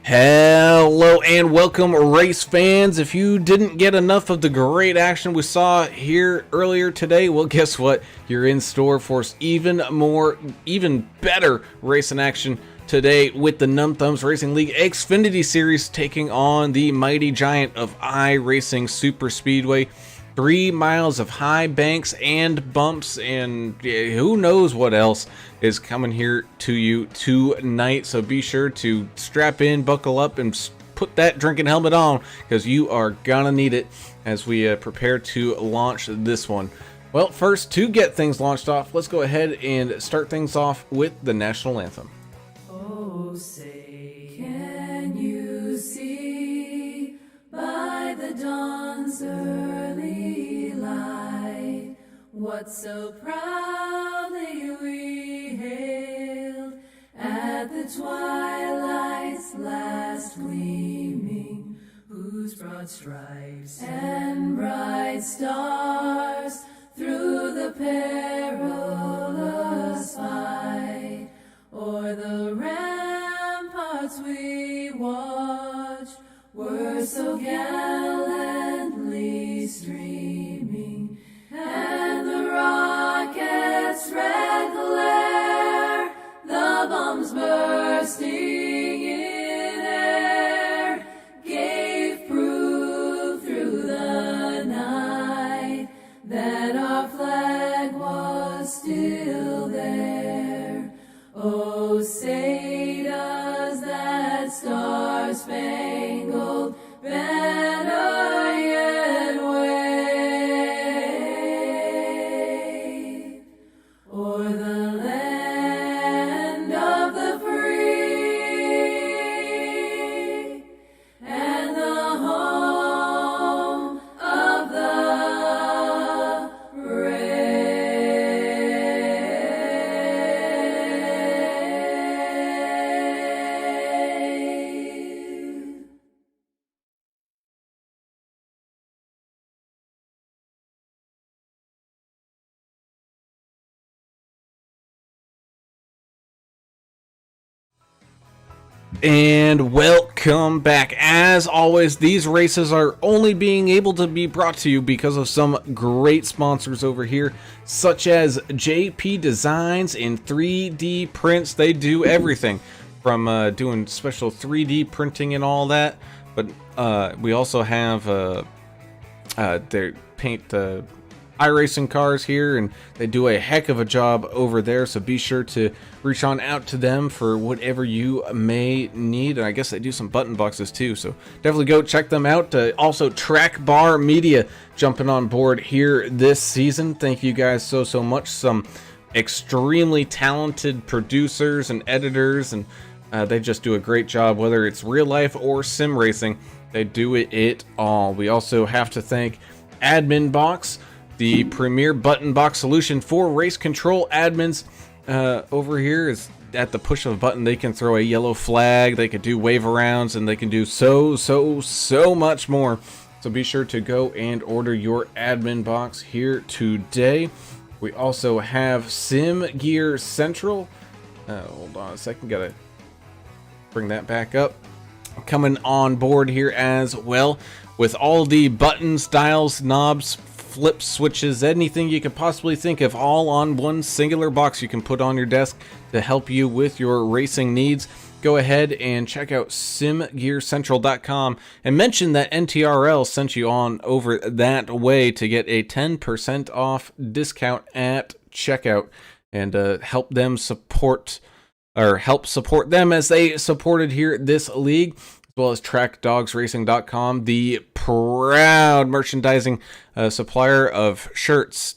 Hello and welcome, race fans. If you didn't get enough of the great action we saw here earlier today, well, guess what? You're in store for even better racing action today with the Numb Thumbs Racing League Xfinity Series taking on the mighty giant of iRacing Super Speedway. 3 miles of high banks and bumps, and who knows what else is coming here to you tonight. So be sure to strap in, buckle up, and put that drinking helmet on, because you are gonna need it as we prepare to launch this one. Well, first, to get things launched off, let's go ahead and start things off with the national anthem. Oh, say, can you see by the dawn's early light what so proudly we hailed at the twilight's last gleaming, whose broad stripes and bright stars through the perilous fight o'er the ramparts we watched were so gallantly streaming, and the rockets' red glare, the bombs bursting in air, gave proof through the night that our flag was still there. Oh, say does that star-spangled banner yet wave o'er the land of the free and the home of the brave. And welcome back. As always, these races are only being able to be brought to you because of some great sponsors over here, such as JPDesigns and 3D prints. They do everything from doing special 3D printing and all that, but we also have they paint iRacing cars here, and they do a heck of a job over there, so be sure to reach on out to them for whatever you may need. And I guess they do some button boxes too, so definitely go check them out. Also, Track Bar Media jumping on board here this season. Thank you guys so much. Some extremely talented producers and editors, and they just do a great job, whether it's real life or sim racing. They do it all. We also have to thank AdminBoxx, the premier button box solution for race control admins. Over here is at the push of a button, they can throw a yellow flag, they can do wave arounds, and they can do so much more. So be sure to go and order your AdminBoxx here today. We also have Sim Gear Central. Hold on a second, gotta bring that back up. Coming on board here as well with all the buttons, dials, knobs, flip switches, anything you could possibly think of, all on one singular box you can put on your desk to help you with your racing needs. Go ahead and check out simgearcentral.com and mention that NTRL sent you on over that way to get a 10% off discount at checkout, and help support them as they supported here this league, as well as trackdogsracing.com, the proud merchandising supplier of shirts,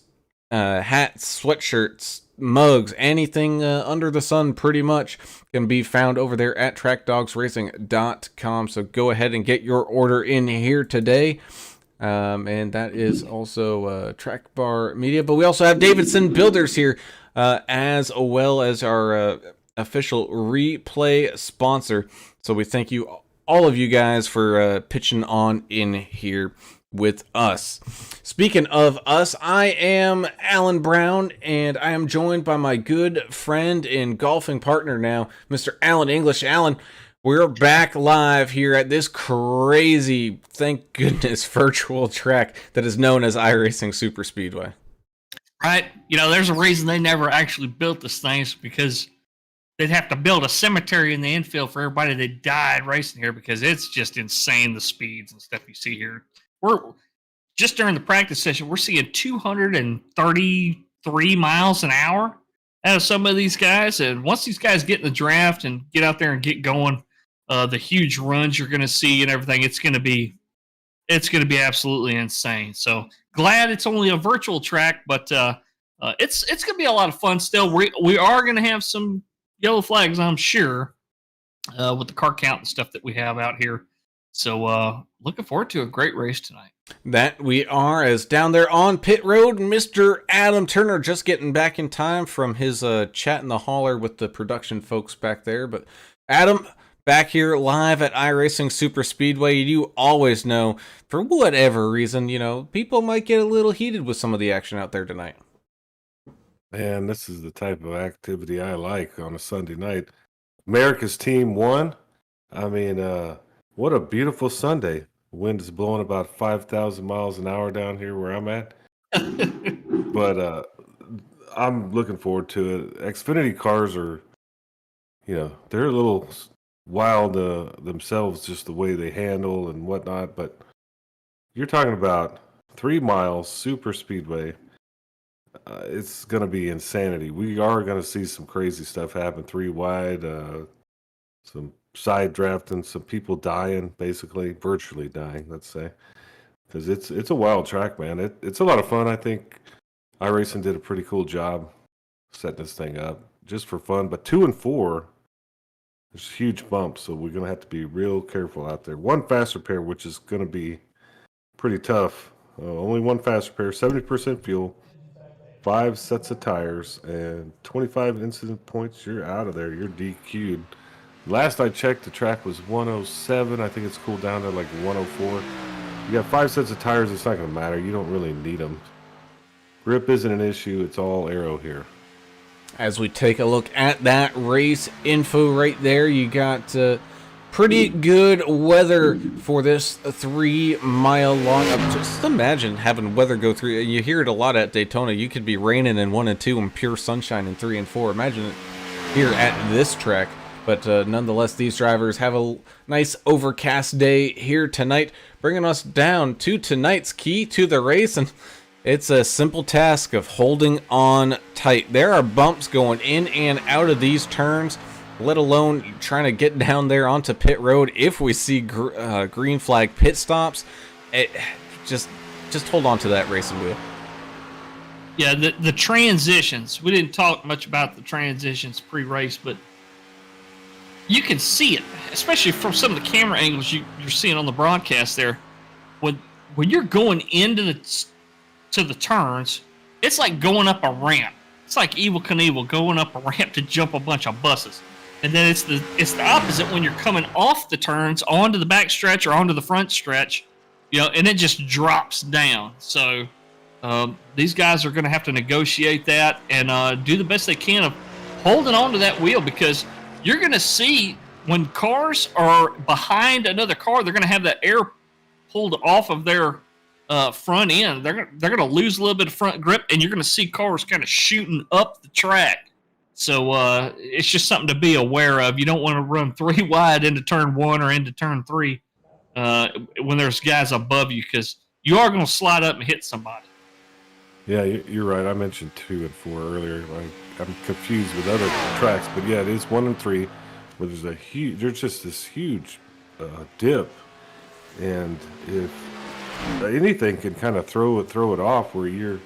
hats, sweatshirts, mugs, anything under the sun pretty much can be found over there at trackdogsracing.com. So go ahead and get your order in here today. And that is also Track Bar Media. But we also have Davidson Builders here, as well as our official replay sponsor. So we thank you, all of you guys, for pitching on in here with us. Speaking of us, I am Alan Brown, and I am joined by my good friend and golfing partner now, Mr. Alan English. Alan, We're back live here at this crazy, thank goodness, virtual track that is known as iRacing Super Speedway. Right? You know, there's a reason they never actually built this thing, because they'd have to build a cemetery in the infield for everybody that died racing here, because it's just insane, the speeds and stuff you see here. We're just during the practice session, we're seeing 233 miles an hour out of some of these guys. And once these guys get in the draft and get out there and get going, the huge runs you're going to see and everything, it's going to be absolutely insane. So glad it's only a virtual track, but it's going to be a lot of fun still. We are going to have some yellow flags, I'm sure, with the car count and stuff that we have out here. So looking forward to a great race tonight. That we are, as down there on pit road, Mr. Adam Turner just getting back in time from his chat in the hauler with the production folks back there. But Adam, back here live at iRacing Super Speedway. You always know, for whatever reason, you know, people might get a little heated with some of the action out there tonight. Man, this is the type of activity I like on a Sunday night. America's team won. I mean, what a beautiful Sunday. Wind is blowing about 5,000 miles an hour down here where I'm at. But I'm looking forward to it. Xfinity cars are, you know, they're a little wild themselves, just the way they handle and whatnot. But you're talking about 3 miles, super speedway. It's going to be insanity. We are going to see some crazy stuff happen. 3 wide, some side drafting, some people dying, basically virtually dying, let's say, because it's a wild track, man. It's a lot of fun. I think iRacing did a pretty cool job setting this thing up just for fun. But 2 and 4, there's huge bumps, so we're gonna have to be real careful out there. 1 fast repair, which is gonna be pretty tough. Only 1 fast repair, 70% fuel, 5 sets of tires, and 25 incident points. You're out of there. You're DQ'd. Last I checked, the track was 107. I think it's cooled down to like 104. You got 5 sets of tires. It's not going to matter. You don't really need them. Grip isn't an issue. It's all aero here. As we take a look at that race info right there, you got pretty good weather for this 3 mile long. Just imagine having weather go through. You hear it a lot at Daytona. You could be raining in 1 and 2 and pure sunshine in 3 and 4. Imagine it here at this track. But nonetheless, these drivers have a nice overcast day here tonight, bringing us down to tonight's key to the race. And it's a simple task of holding on tight. There are bumps going in and out of these turns, let alone trying to get down there onto pit road. If we see green flag pit stops, just hold on to that racing wheel. Yeah, the transitions. We didn't talk much about the transitions pre-race, but you can see it, especially from some of the camera angles you're seeing on the broadcast there. When you're going into the turns, it's like going up a ramp. It's like Evel Knievel going up a ramp to jump a bunch of buses. And then it's the opposite when you're coming off the turns onto the back stretch or onto the front stretch, you know, and it just drops down. So these guys are going to have to negotiate that and do the best they can of holding on to that wheel, because you're going to see when cars are behind another car, they're going to have that air pulled off of their front end. They're going to lose a little bit of front grip, and you're going to see cars kind of shooting up the track. So it's just something to be aware of. You don't want to run 3 wide into turn 1 or into turn 3 when there's guys above you, because you are going to slide up and hit somebody. Yeah, you're right. I mentioned 2 and 4 earlier. I'm confused with other tracks, but yeah, it is 1 and 3 where there's just this huge dip, and if anything can kind of throw it off where you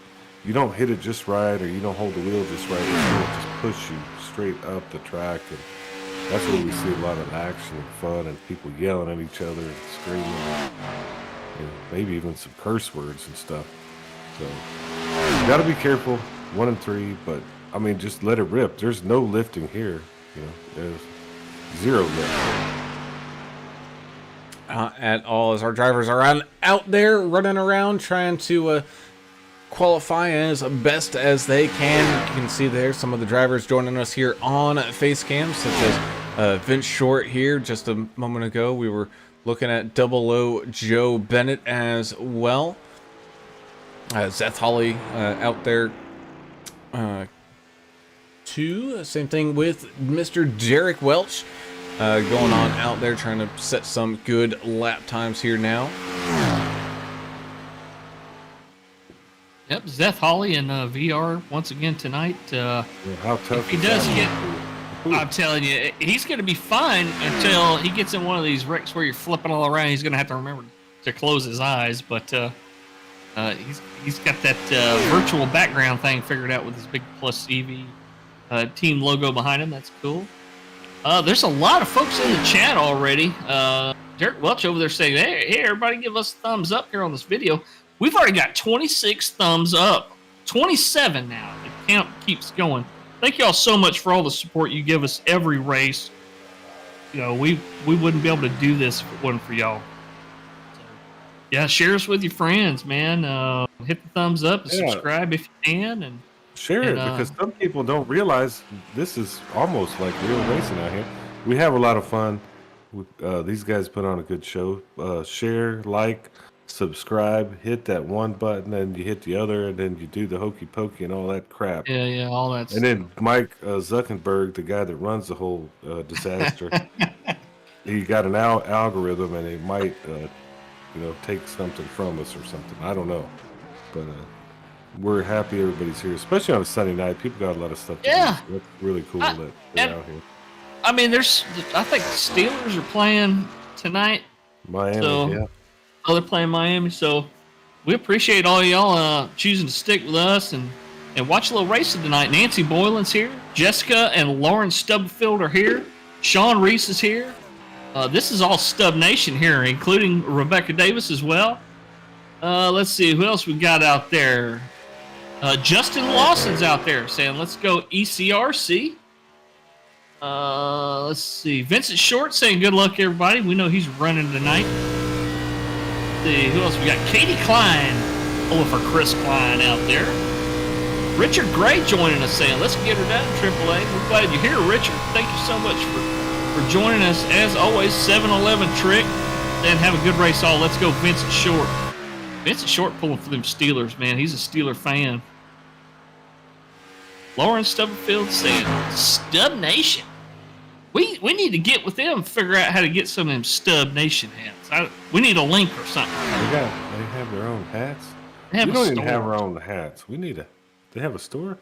don't hit it just right, or you don't hold the wheel just right, it'll just push you straight up the track, and that's where we see a lot of action and fun and people yelling at each other and screaming, and maybe even some curse words and stuff. So you got to be careful. 1 and 3, but I mean, just let it rip. There's no lifting here. You know, there's 0 lifting. At all, as our drivers are out there running around trying to qualify as best as they can. You can see there some of the drivers joining us here on Facecam, such as Vince Short here. Just a moment ago, we were looking at Double O Joe Bennett as well. Seth Holly out there too. Same thing with Mr. Derek Welch going on out there trying to set some good lap times here now. Yep, Seth Holly and VR once again tonight. How tough If he does get, I'm telling you, he's going to be fine until he gets in one of these wrecks where you're flipping all around. He's going to have to remember to close his eyes, but he's got that virtual background thing figured out with his big Plus EV team logo behind him. That's cool. There's a lot of folks in the chat already. Derek Welch over there saying, hey, everybody give us a thumbs up here on this video. We've already got 26 thumbs up. 27 now. The count keeps going. Thank you all so much for all the support you give us every race. You know, we wouldn't be able to do this if it wasn't for y'all. So, yeah, share us with your friends, man. Hit the thumbs up and subscribe if you can. And share it, because some people don't realize this is almost like real racing out here. We have a lot of fun. These guys put on a good show. Share, like, subscribe, hit that one button, and you hit the other, and then you do the hokey pokey and all that crap. Yeah, all that stuff. And then Mike Zuckerberg, the guy that runs the whole disaster, he got an algorithm, and he might, take something from us or something. I don't know, but we're happy everybody's here, especially on a Sunday night. People got a lot of stuff to do. That's really cool that they're out here. I mean, I think the Steelers are playing tonight. Miami, yeah. Oh, they're playing Miami, so we appreciate all y'all choosing to stick with us and watch a little racing tonight. Nancy Boylan's here. Jessica and Lauren Stubblefield are here. Sean Reese is here. This is all Stub Nation here, including Rebecca Davis as well. Let's see, who else we got out there? Justin Lawson's out there saying, let's go ECRC. Let's see. Vincent Short saying, good luck, everybody. We know he's running tonight. See, who else we got? Katie Klein, for Chris Klein out there. Richard Gray joining us saying, let's get her done, AAA. We're glad you're here, Richard. Thank you so much for joining us. As always, 7-Eleven Trick. And have a good race all. Let's go, Vincent Short. Vincent Short pulling for them Steelers, man. He's a Steeler fan. Lauren Stubblefield saying, Stub Nation. We need to get with them and figure out how to get some of them Stub Nation hats. We need a link or something. They have their own hats? They have we don't store. even have our own hats. They have a store?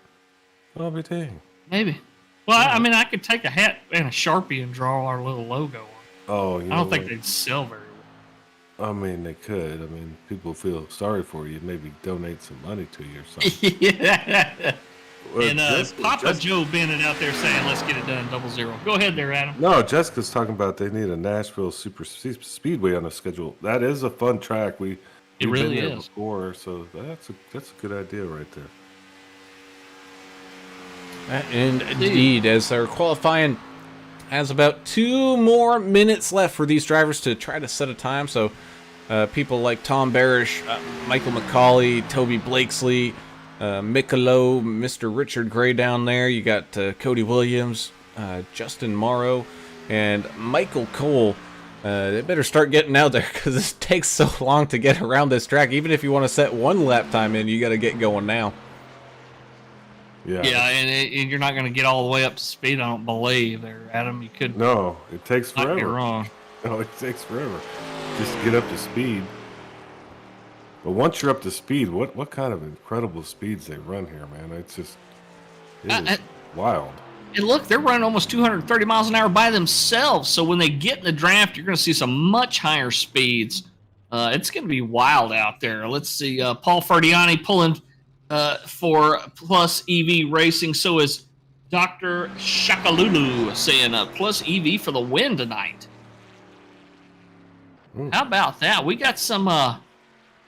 I'll be dang. Maybe. Well, I mean, I could take a hat and a Sharpie and draw our little logo on it. Oh, I don't think they'd sell very well. I mean, they could. I mean, people feel sorry for you. Maybe donate some money to you or something. Yeah. Well, And Papa Joe Bennett out there saying, let's get it done, 00. Go ahead there, Adam. No, Jessica's talking about they need a Nashville Super Speedway on the schedule. That is a fun track. We've really been there is. before, so that's a good idea right there. Indeed, as our qualifying has about 2 more minutes left for these drivers to try to set a time. So people like Tom Barish, Michael McCauley, Toby Blakesley, Mikolo, Mr. Richard Gray down there. You got Cody Williams, Justin Morrow, and Michael Cole. They better start getting out there because it takes so long to get around this track. Even if you want to set 1 lap time in, you got to get going now. Yeah, and you're not going to get all the way up to speed, I don't believe, there, Adam. You could. No, it takes forever. You're wrong. No, it takes forever. Just get up to speed. But once you're up to speed, what kind of incredible speeds they run here, man. It's just wild. And look, they're running almost 230 miles an hour by themselves. So when they get in the draft, you're going to see some much higher speeds. It's going to be wild out there. Let's see. Paul Fardiani pulling for Plus EV Racing. So is Dr. Shakalulu saying Plus EV for the win tonight. How about that? We got some...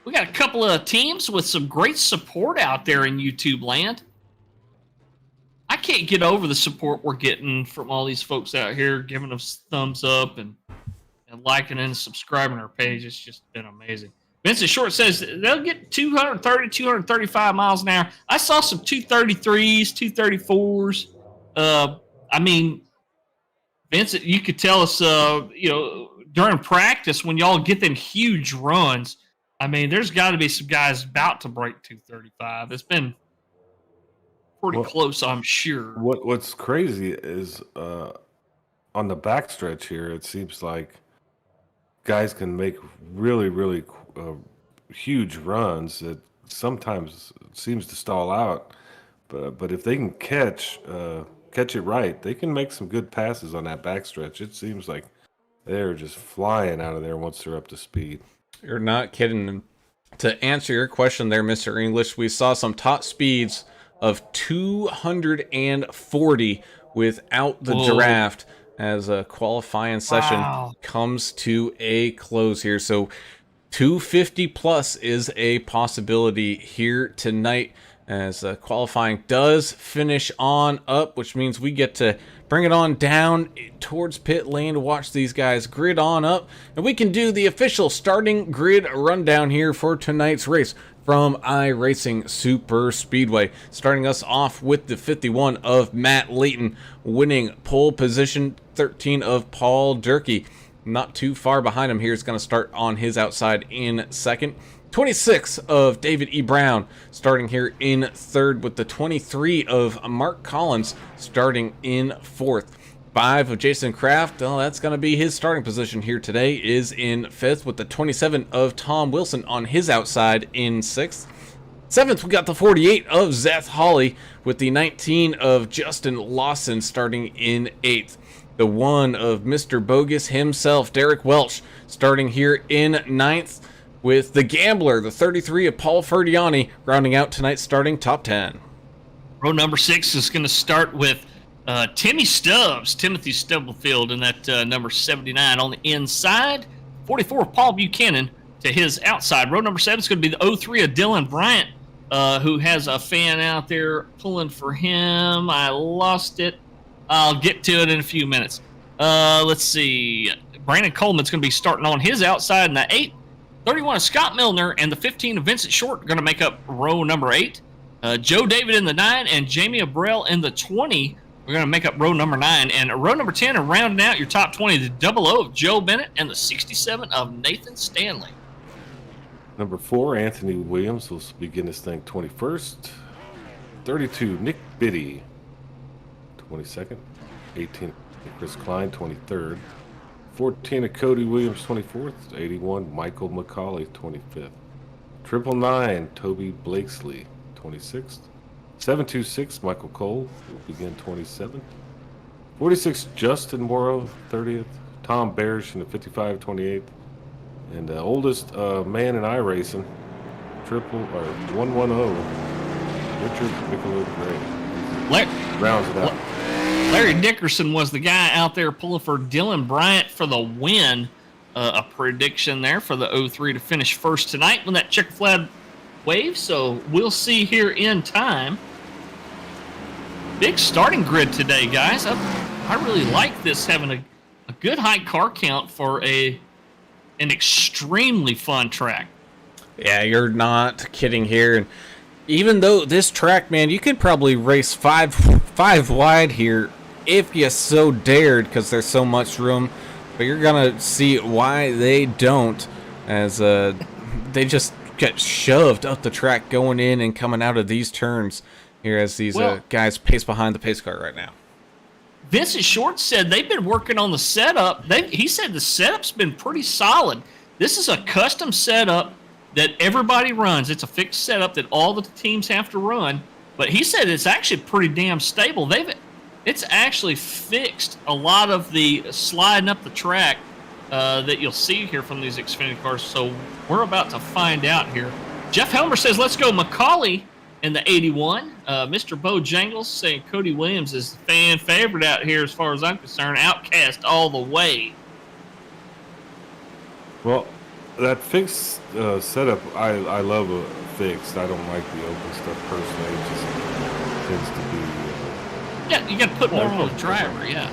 we got a couple of teams with some great support out there in YouTube land. I can't get over the support we're getting from all these folks out here giving us thumbs up and liking and subscribing our page. It's just been amazing. Vincent Short says they'll get 230, 235 miles an hour. I saw some 233s, 234s. I mean, Vincent, you could tell us, during practice when y'all get them huge runs. I mean, there's got to be some guys about to break 235. It's been pretty close, I'm sure. What's crazy is on the backstretch here, it seems like guys can make really, really huge runs that sometimes seems to stall out. But if they can catch it right, they can make some good passes on that backstretch. It seems like they're just flying out of there once they're up to speed. You're not kidding. To answer your question there, Mr. English, we saw some top speeds of 240 without the draft as a qualifying session comes to a close here. So 250 plus is a possibility here tonight as qualifying does finish on up, which means we get to bring it on down towards pit lane to watch these guys grid on up, and we can do the official starting grid rundown here for tonight's race from iRacing Super Speedway. Starting us off with the 51 of Matt Layton, winning pole position, 13 of Paul Durkee. Not too far behind him here. Is going to start on his outside in second. 26 of David E. Brown starting here in third, with the 23 of Mark Collins starting in fourth. 5 of Jason Kraft, well, that's going to be his starting position here today, is in fifth, with the 27 of Tom Wilson on his outside in sixth. Seventh, we got the 48 of Zeth Hawley, with the 19 of Justin Lawson starting in eighth. The 1 of Mr. Bogus himself, Derek Welch, starting here in ninth, with the Gambler, the 33 of Paul Ferdiani, rounding out tonight's starting top 10. Row number 6 is going to start with Timothy Stubblefield in that number 79 on the inside. 44 of Paul Buchanan to his outside. Row number 7 is going to be the 03 of Dylan Bryant, who has a fan out there pulling for him. I lost it. I'll get to it in a few minutes. Let's see. Brandon Coleman's going to be starting on his outside in the 8. 31 of Scott Milner and the 15 of Vincent Short are going to make up row number 8. Joe David in the 9 and Jamie Abrell in the 20 are going to make up row number 9. And row number 10 are rounding out your top 20, the 00 of Joe Bennett and the 67 of Nathan Stanley. Number 4, Anthony Williams will begin his thing 21st. 32, Nick Biddy, 22nd. 18, Chris Klein, 23rd. 14 of Cody Williams, 24th. 81, Michael McCauley, 25th. 999, Toby Blakesley, 26th. 726, Michael Cole will begin 27th. 46, Justin Morrow, 30th. Tom Barish in the 55, 28th. And the oldest man in iRacing, 110, Richard Bigelow Gray. Rounds it out. Larry Dickerson was the guy out there pulling for Dylan Bryant for the win. A prediction there for the 03 to finish first tonight when that checker flag waves. So we'll see here in time. Big starting grid today, guys. I really like this, having a good high car count for an extremely fun track. Yeah, you're not kidding here. And even though this track, man, you could probably race five wide here if you so dared, because there's so much room. But you're gonna see why they don't, as they just get shoved up the track going in and coming out of these turns here as these guys pace behind the pace car right now. Vincent Short said they've been working on the setup. He said the setup's been pretty solid. This is a custom setup that everybody runs. It's a fixed setup that all the teams have to run. But he said it's actually pretty damn stable. It's actually fixed a lot of the sliding up the track that you'll see here from these Xfinity cars. So we're about to find out here. Jeff Helmer says, let's go McCauley in the 81. Mr. Bojangles saying Cody Williams is the fan favorite out here as far as I'm concerned. Outcast all the way. Well, that fixed setup, I love a fixed. I don't like the open stuff personally. It just tends to be... yeah, you got to put more on the driver, yeah.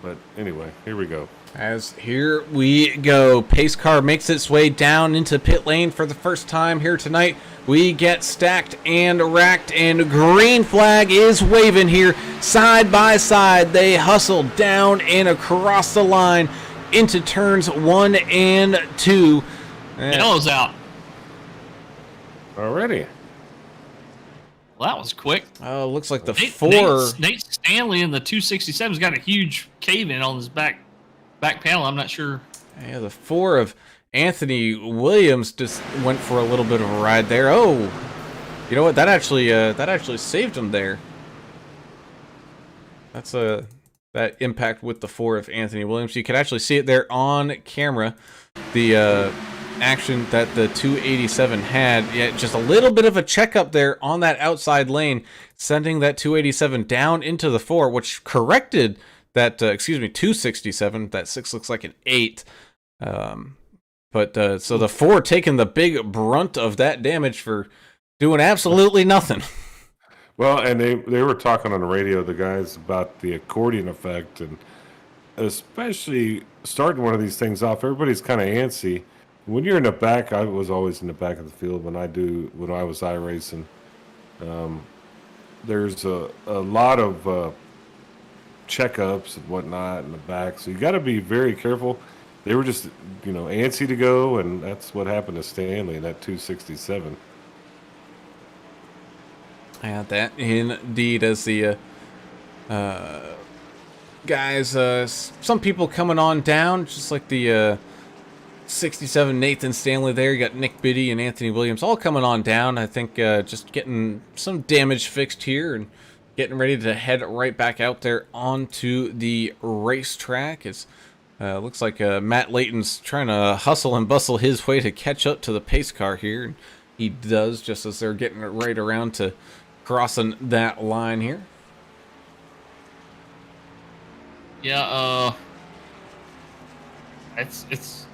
But anyway, here we go. As here we go, pace car makes its way down into pit lane for the first time here tonight. We get stacked and racked, and green flag is waving here. Side by side, they hustle down and across the line into turns 1 and 2. Yellow's out. Already. Well, that was quick. Looks like the Nate, 4. Nate Stanley in the 267's got a huge cave in on his back panel. I'm not sure. Yeah, the 4 of Anthony Williams just went for a little bit of a ride there. Oh, you know what? That actually saved him there. That's that impact with the 4 of Anthony Williams. You could actually see it there on camera. The action that the 287 had. Yeah, just a little bit of a checkup there on that outside lane, sending that 287 down into the 4, which corrected that, 267. That 6 looks like an 8. So the 4 taking the big brunt of that damage for doing absolutely nothing. Well, and they were talking on the radio, the guys, about the accordion effect, and especially starting one of these things off, everybody's kind of antsy. When you're in the back, I was always in the back of the field when I was iRacing. There's a lot of checkups and whatnot in the back, so you got to be very careful. They were just, antsy to go, and that's what happened to Stanley in that 267. Yeah, that indeed, as the guys, some people coming on down, just like the 67 Nathan Stanley there. You got Nick Biddy and Anthony Williams all coming on down. I think just getting some damage fixed here and getting ready to head right back out there onto the racetrack. It looks like Matt Layton's trying to hustle and bustle his way to catch up to the pace car here. And he does, just as they're getting it right around to crossing that line here. Yeah, it's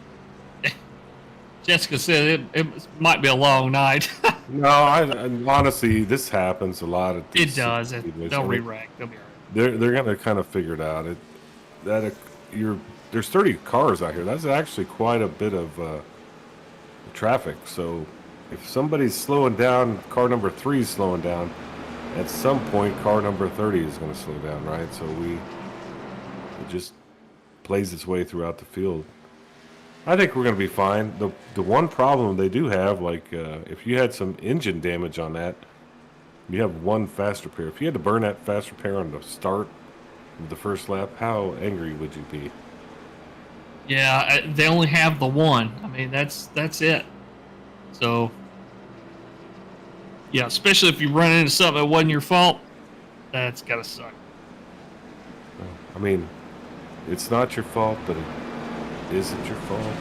Jessica said it might be a long night. No, honestly, this happens a lot. It does. They'll re-rack. They'll be all right. They're going to kind of figure it out. There's 30 cars out here. That's actually quite a bit of traffic. So if somebody's slowing down, car number 3 is slowing down, at some point car number 30 is going to slow down, right? So it just plays its way throughout the field. I think we're going to be fine. The one problem they do have, like if you had some engine damage on that, you have one fast repair. If you had to burn that fast repair on the start of the first lap, how angry would you be? Yeah, they only have the one. I mean, that's it. So, yeah, especially if you run into something that wasn't your fault, that's got to suck. I mean, it's not your fault, but is it your fault?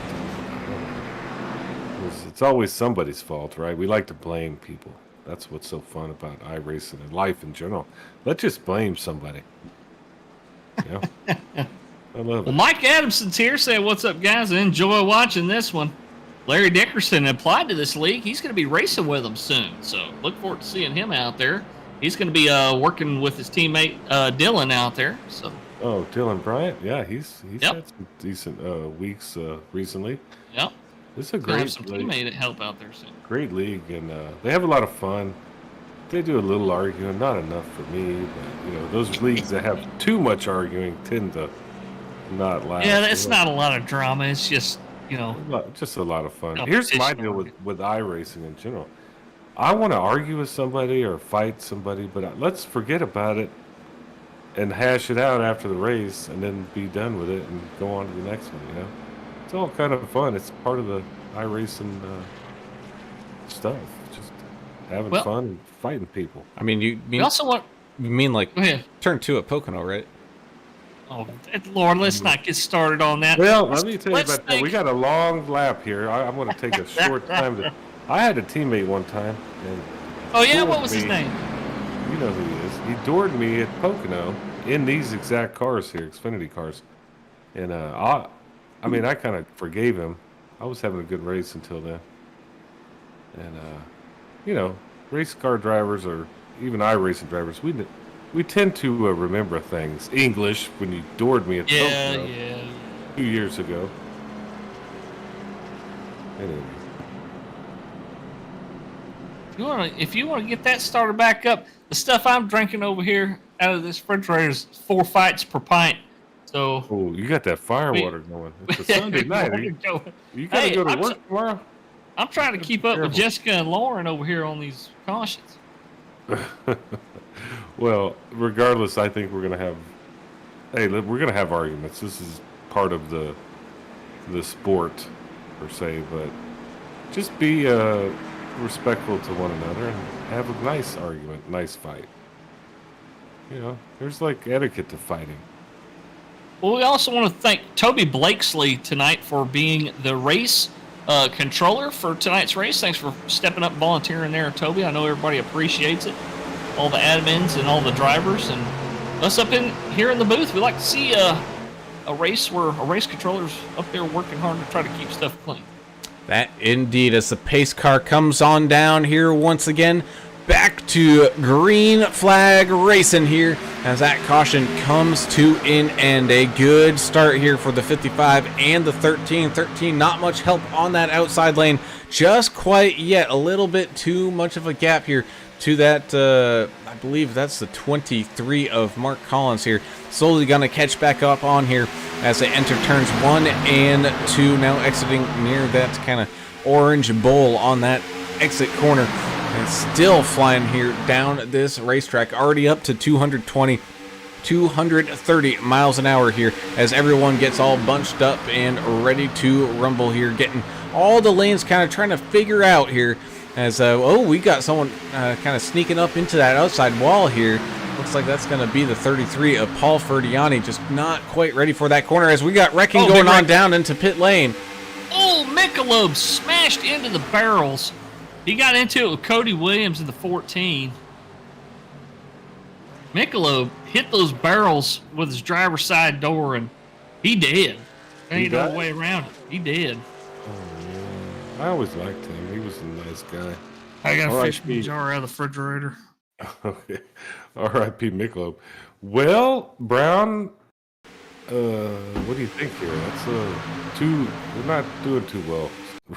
It's always somebody's fault, right? We like to blame people. That's what's so fun about iRacing and life in general. Let's just blame somebody. Yeah. I love it. Well, Mike Adamson's here saying, "What's up, guys? I enjoy watching this one." Larry Dickerson applied to this league. He's going to be racing with them soon, so look forward to seeing him out there. He's going to be working with his teammate Dylan out there. So. Oh, Dylan Bryant? Yeah, he's had some decent weeks recently. Yep. This is a Gonna great have some teammate help out there soon. Great league, and they have a lot of fun. They do a little arguing, not enough for me, but those leagues that have too much arguing tend to not last. Yeah, it's not a lot of drama. It's just just a lot of fun. Here's my deal with iRacing in general. I want to argue with somebody or fight somebody, but let's forget about it and hash it out after the race, and then be done with it and go on to the next one. It's all kind of fun. It's part of the iRacing stuff. Just having fun and fighting people. I mean, you mean like Go ahead. turn 2 at Pocono, right? Oh, Lord, let's not get started on that. Well, let me tell you about that. We got a long lap here. I'm going to take a short time I had a teammate one time. And oh yeah, what was his name? You know who he is. He doored me at Pocono in these exact cars here, Xfinity cars. And I kind of forgave him. I was having a good race until then. And, race car drivers, or even iRacing drivers, we tend to remember things. English, when you doored me at Pocono. Yeah. a few years ago. Anyway. If you want to get that started back up, the stuff I'm drinking over here out of this refrigerator is 4 fights per pint. So Oh, you got that fire water going. It's a Sunday night. You gotta go to work tomorrow. I'm trying to keep up with Jessica and Lauren over here on these cautions. Well, regardless, I think we're gonna have. Hey, we're gonna have arguments. This is part of the sport, per se. But just be respectful to one another and have a nice argument, nice fight. You know, there's like etiquette to fighting. Well, we also want to thank Toby Blakesley tonight for being the race controller for tonight's race. Thanks for stepping up, volunteering there, Toby. I know everybody appreciates it. All the admins and all the drivers and us up in here in the booth. We like to see a race where a race controller's up there working hard to try to keep stuff clean. That indeed, as the pace car comes on down here once again, back to green flag racing here as that caution comes to an end. A good start here for the 55 and the 13. 13, not much help on that outside lane, just quite yet. A little bit too much of a gap here to that, I believe that's the 23 of Mark Collins here. Slowly going to catch back up on here as they enter turns 1 and 2, now exiting near that kind of orange bowl on that exit corner. And still flying here down this racetrack, already up to 220, 230 miles an hour here as everyone gets all bunched up and ready to rumble here, getting all the lanes kind of trying to figure out here as, we got someone kind of sneaking up into that outside wall here. Looks like that's going to be the 33 of Paul Ferdiani, just not quite ready for that corner as we got wrecking going on down into pit lane. Oh, Michelob smashed into the barrels. He got into it with Cody Williams in the 14. Michelob hit those barrels with his driver's side door, and he did. There ain't no way around it. He did. Oh, man. I always liked him. He was a nice guy. I got a fish jar out of the refrigerator. Okay. R.I.P. Michelob. Well, Brown, what do you think here? That's we're not doing too well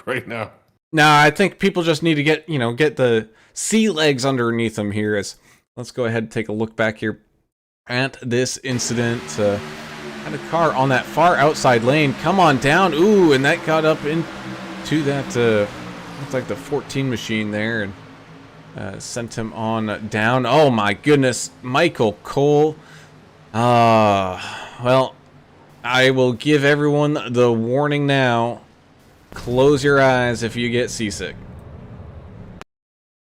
right now. No, I think people just need to get the sea legs underneath them here. As let's go ahead and take a look back here at this incident. Had a car on that far outside lane come on down. Ooh, and that got up into that looks like the 14 machine there and sent him on down. Oh my goodness, Michael Cole. Well, I will give everyone the warning now. Close your eyes if you get seasick.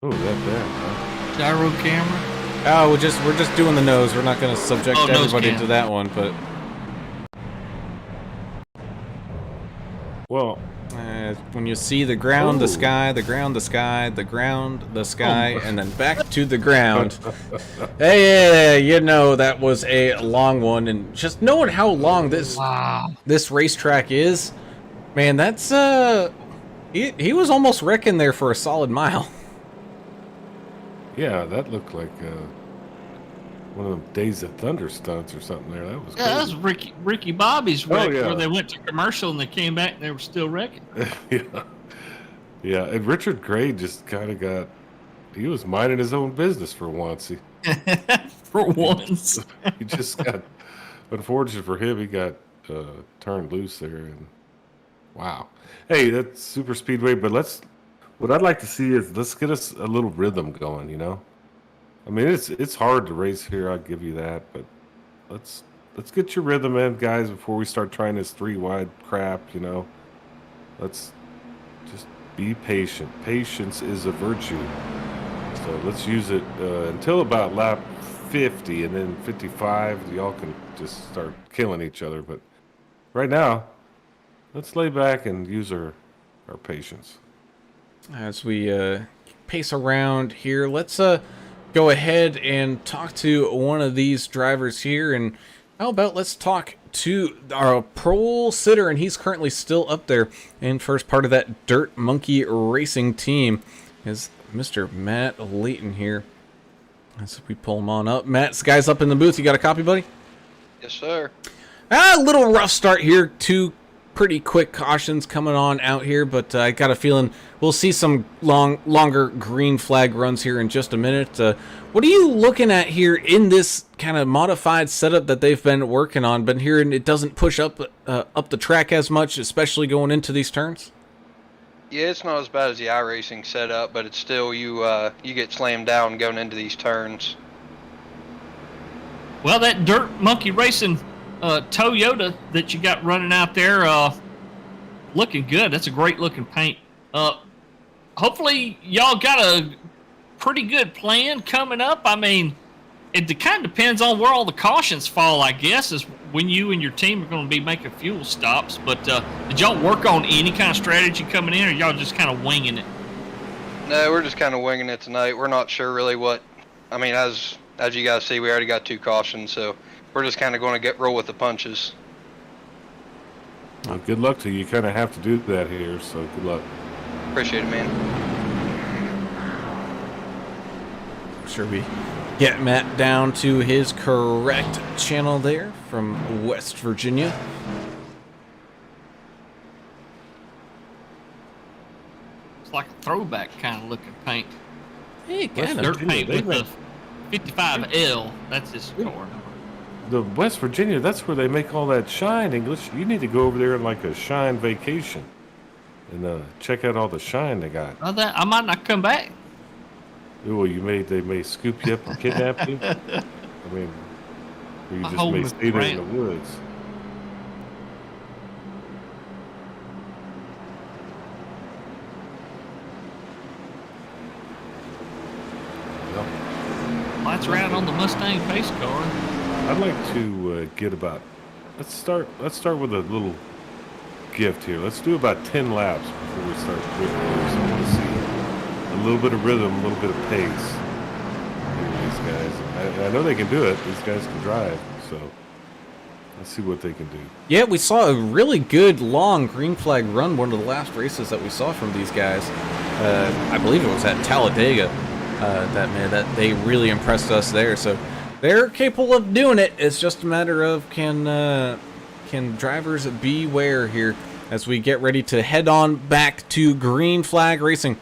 Oh, that bad, huh? Gyro camera. Oh, we're just doing the nose. We're not going to subject everybody to that one, but well, when you see the ground, the sky, the ground, the sky, the ground, the sky, and then back to the ground. Hey, you know that was a long one, and just knowing how long this racetrack is. Man, that's he was almost wrecking there for a solid mile. Yeah, that looked like one of them Days of Thunder stunts or something there. That was that was Ricky Bobby's wreck where they went to commercial and they came back and they were still wrecking. Yeah, and Richard Gray just kind of he was minding his own business for once. For once. He just got, unfortunate for him, he got turned loose there and. Wow. Hey, that's super speedway, but what I'd like to see is let's get us a little rhythm going, you know? I mean, it's hard to race here, I'll give you that, but let's get your rhythm in, guys, before we start trying this 3-wide crap, you know? Let's just be patient. Patience is a virtue. So let's use it until about lap 50, and then 55, y'all can just start killing each other, but right now, let's lay back and use our patience. As we pace around here, let's go ahead and talk to one of these drivers here. And how about let's talk to our pole sitter, and he's currently still up there in first part of that Dirt Monkey Racing team, is Mr. Matt Layton here. As we pull him on up. Matt, this guy's up in the booth. You got a copy, buddy? Yes, sir. A little rough start here. 2 pretty quick cautions coming on out here, but I got a feeling we'll see some longer green flag runs here in just a minute. What are you looking at here in this kind of modified setup that they've been working on? Been hearing it doesn't push up the track as much, especially going into these turns? Yeah, it's not as bad as the iRacing setup, but it's still you get slammed down going into these turns. Well, that Dirt Monkey Racing Toyota that you got running out there, looking good. That's a great looking paint. Hopefully y'all got a pretty good plan coming up. I mean, it kind of depends on where all the cautions fall, I guess, is when you and your team are going to be making fuel stops. But did y'all work on any kind of strategy coming in, or y'all just kind of winging it? No, we're just kind of winging it tonight. We're not sure really what. I mean, as you guys see, we already got 2 cautions, so we're just kind of going to roll with the punches. Well, good luck to you. You kind of have to do that here, so good luck. Appreciate it, man. Sure we get Matt down to his correct channel there from West Virginia. It's like a throwback kind of looking paint. Hey, kind of. Dirt paint with the 55L. That's his car number. The West Virginia, that's where they make all that shine, English. You need to go over there on like a shine vacation and check out all the shine they got. I might not come back. Well, they may scoop you up and kidnap you. I mean, or you just may stay there in the woods. Lights are out on the Mustang pace car. I'd like to get about. Let's start with a little gift here. Let's do about 10 laps before we start quick moves. I want to see a little bit of rhythm, a little bit of pace. These guys, I know they can do it. These guys can drive, so let's see what they can do. Yeah, we saw a really good long green flag run. One of the last races that we saw from these guys. I believe it was at Talladega. That they really impressed us there. So they're capable of doing it. It's just a matter of can drivers beware here as we get ready to head on back to green flag racing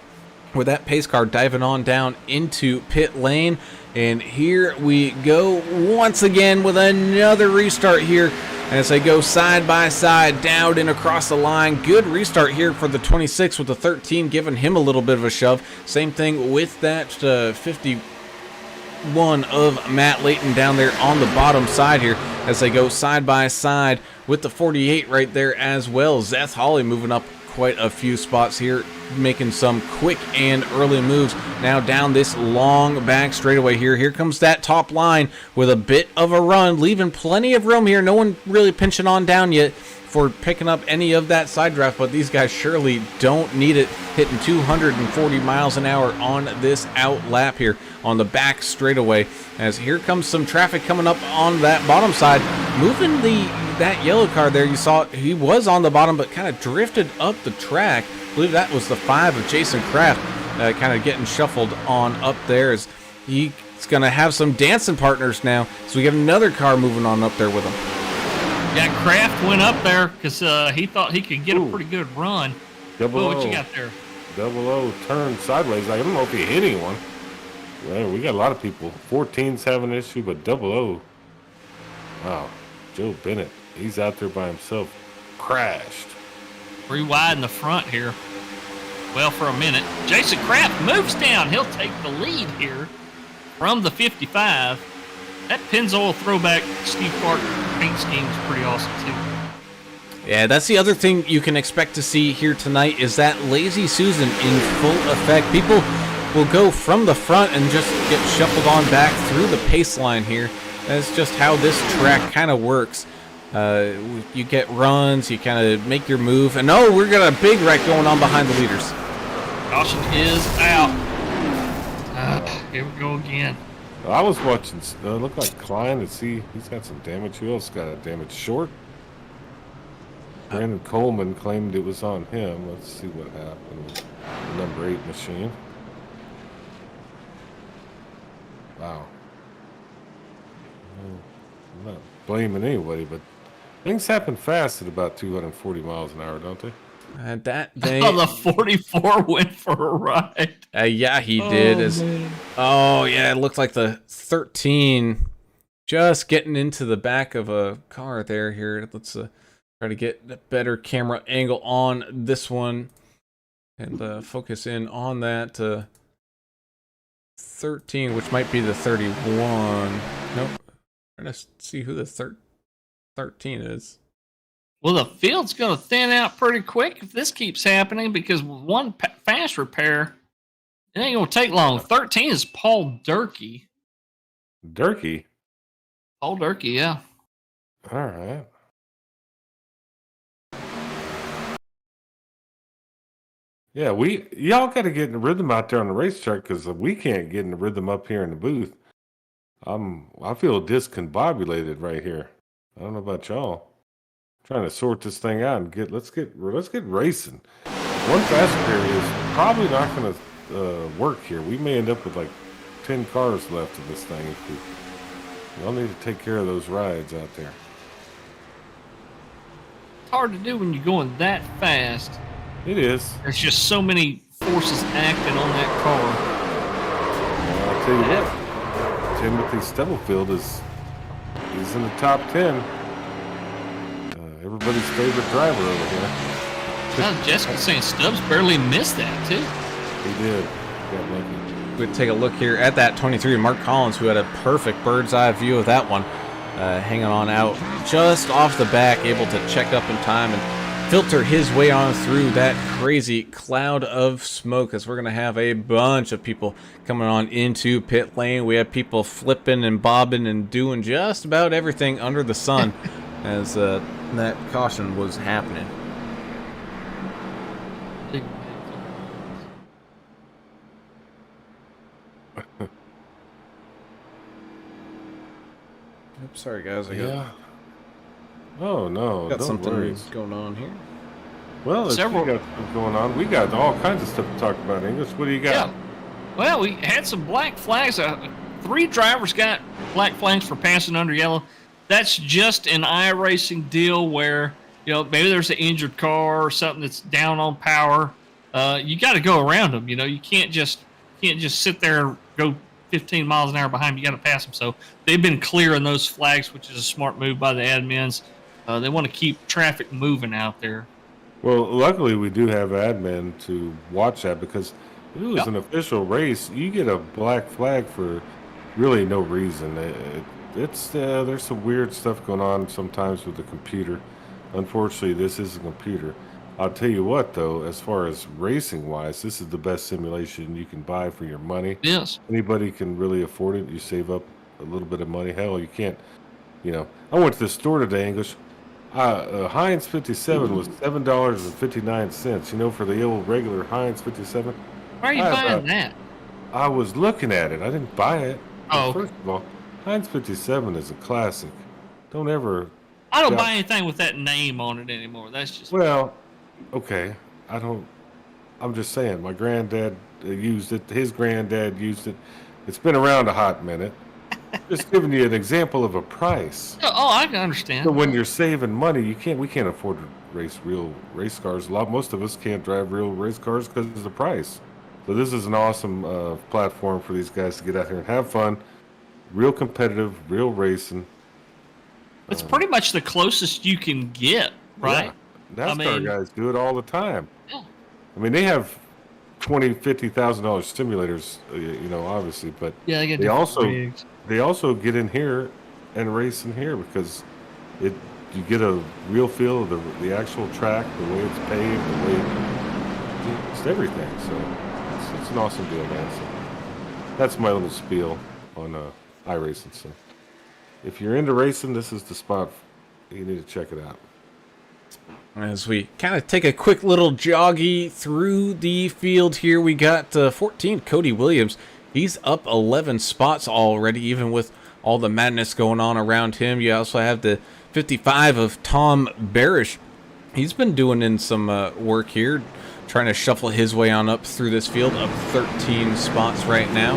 with that pace car diving on down into pit lane. And here we go once again with another restart here as they go side by side down and across the line. Good restart here for the 26 with the 13, giving him a little bit of a shove. Same thing with that 51 of Matt Layton down there on the bottom side here as they go side by side with the 48 right there as well. Zeth Hawley moving up quite a few spots here, making some quick and early moves now down this long back straightaway here. Here comes that top line with a bit of a run, leaving plenty of room here. No one really pinching on down yet for picking up any of that side draft, but these guys surely don't need it, hitting 240 miles an hour on this out lap here on the back straightaway. As here comes some traffic coming up on that bottom side, moving that yellow car there. You saw he was on the bottom but kind of drifted up the track. I believe that was the 5 of Jason Kraft, kind of getting shuffled on up there as he's going to have some dancing partners now. So we get another car moving on up there with him. Yeah, Kraft went up there because he thought he could get a pretty good run. What you got there? 00 turn sideways. I don't know if he hit anyone. Well, we got a lot of people. 14's having an issue, but 00. Wow. Joe Bennett, he's out there by himself. Crashed. 3 wide in the front here. Well, for a minute. Jason Kraft moves down. He'll take the lead here from the 55. That Pennzoil throwback Steve Clark paint scheme is pretty awesome, too. Yeah, that's the other thing you can expect to see here tonight is that Lazy Susan in full effect. People will go from the front and just get shuffled on back through the pace line here. That's just how this track kind of works. You get runs, you kind of make your move, and oh, we've got a big wreck going on behind the leaders. Caution is out. Here we go again. I was watching, look like Klein, and see he's got some damage. Who else got a damage? Short? Brandon Coleman claimed it was on him. Let's see what happened with the number 8 machine. Wow. I'm not blaming anybody, but Things happen fast at about 240 miles an hour, don't they? That they, Oh, the 44 went for a ride. yeah, he did. Man. Oh, yeah, it looked like the 13 just getting into the back of a car there. Here, let's try to get a better camera angle on this one and focus in on that 13, which might be the 31. Nope. Trying to see who the 13 is. Well, the field's going to thin out pretty quick if this keeps happening because one fast repair, it ain't going to take long. 13 is Paul Durkee. Durkee. Paul Durkee, yeah. All right. Yeah, y'all got to get in the rhythm out there on the racetrack because we can't get in the rhythm up here in the booth. I feel discombobulated right here. I don't know about y'all. Trying to sort this thing out and let's get racing. One fast repair is probably not going to work here. We may end up with like 10 cars left of this thing. Y'all need to take care of those rides out there. It's hard to do when you're going that fast. It is. There's just so many forces acting on that car. I'll tell you what, Timothy Stubblefield is in the top 10. Everybody's favorite driver over here. Now, Jessica's saying Stubbs barely missed that, too. He did. Got lucky. We'd take a look here at that 23, Mark Collins, who had a perfect bird's eye view of that one. Hanging on out just off the back, able to check up in time and filter his way on through that crazy cloud of smoke, as we're going to have a bunch of people coming on into pit lane. We have people flipping and bobbing and doing just about everything under the sun as that caution was happening. Oops, sorry guys, I got Oh no, got don't something worry. going on here. Well, if you got stuff going on, we got all kinds of stuff to talk about. English, what do you got? Yeah. Well, we had some black flags. 3 drivers got black flags for passing under yellow. That's just an iRacing deal where, you know, maybe there's an injured car or something that's down on power. You got to go around them. You know, you can't just sit there and go 15 miles an hour behind them. You got to pass them. So they've been clearing those flags, which is a smart move by the admins. They want to keep traffic moving out there. Well, luckily we do have admin to watch that, because if it was an official race, you get a black flag for really no reason. There's some weird stuff going on sometimes with the computer. Unfortunately, this is a computer. I'll tell you what, though, as far as racing wise, this is the best simulation you can buy for your money. Yes. Anybody can really afford it. You save up a little bit of money. Hell, you can't. You know, I went to the store today, English. Heinz 57 was $7.59. You know, for the old regular Heinz 57. Why are you buying that? I was looking at it. I didn't buy it. Oh, First of all, Heinz 57 is a classic. Don't ever. I don't buy anything with that name on it anymore. That's just Well, okay. I'm just saying. My granddad used it. His granddad used it. It's been around a hot minute. Just giving you an example of a price. Oh, I can understand. So when you're saving money, we can't afford to race real race cars. Most of us can't drive real race cars because of the price. So this is an awesome platform for these guys to get out here and have fun. Real competitive, real racing. It's pretty much the closest you can get, right? Yeah. NASCAR guys do it all the time. Yeah. I mean, they have $50,000 simulators, you know, obviously, but Yeah, they also get in here and race in here because you get a real feel of the actual track, the way it's paved, the way it's everything. So it's an awesome deal, man. So that's my little spiel on iRacing. So if you're into racing, this is the spot. You need to check it out. As we kind of take a quick little joggy through the field here, we got 14, Cody Williams. He's up 11 spots already, even with all the madness going on around him. You also have the 55 of Tom Barish. He's been doing in some work here, trying to shuffle his way on up through this field, up 13 spots right now.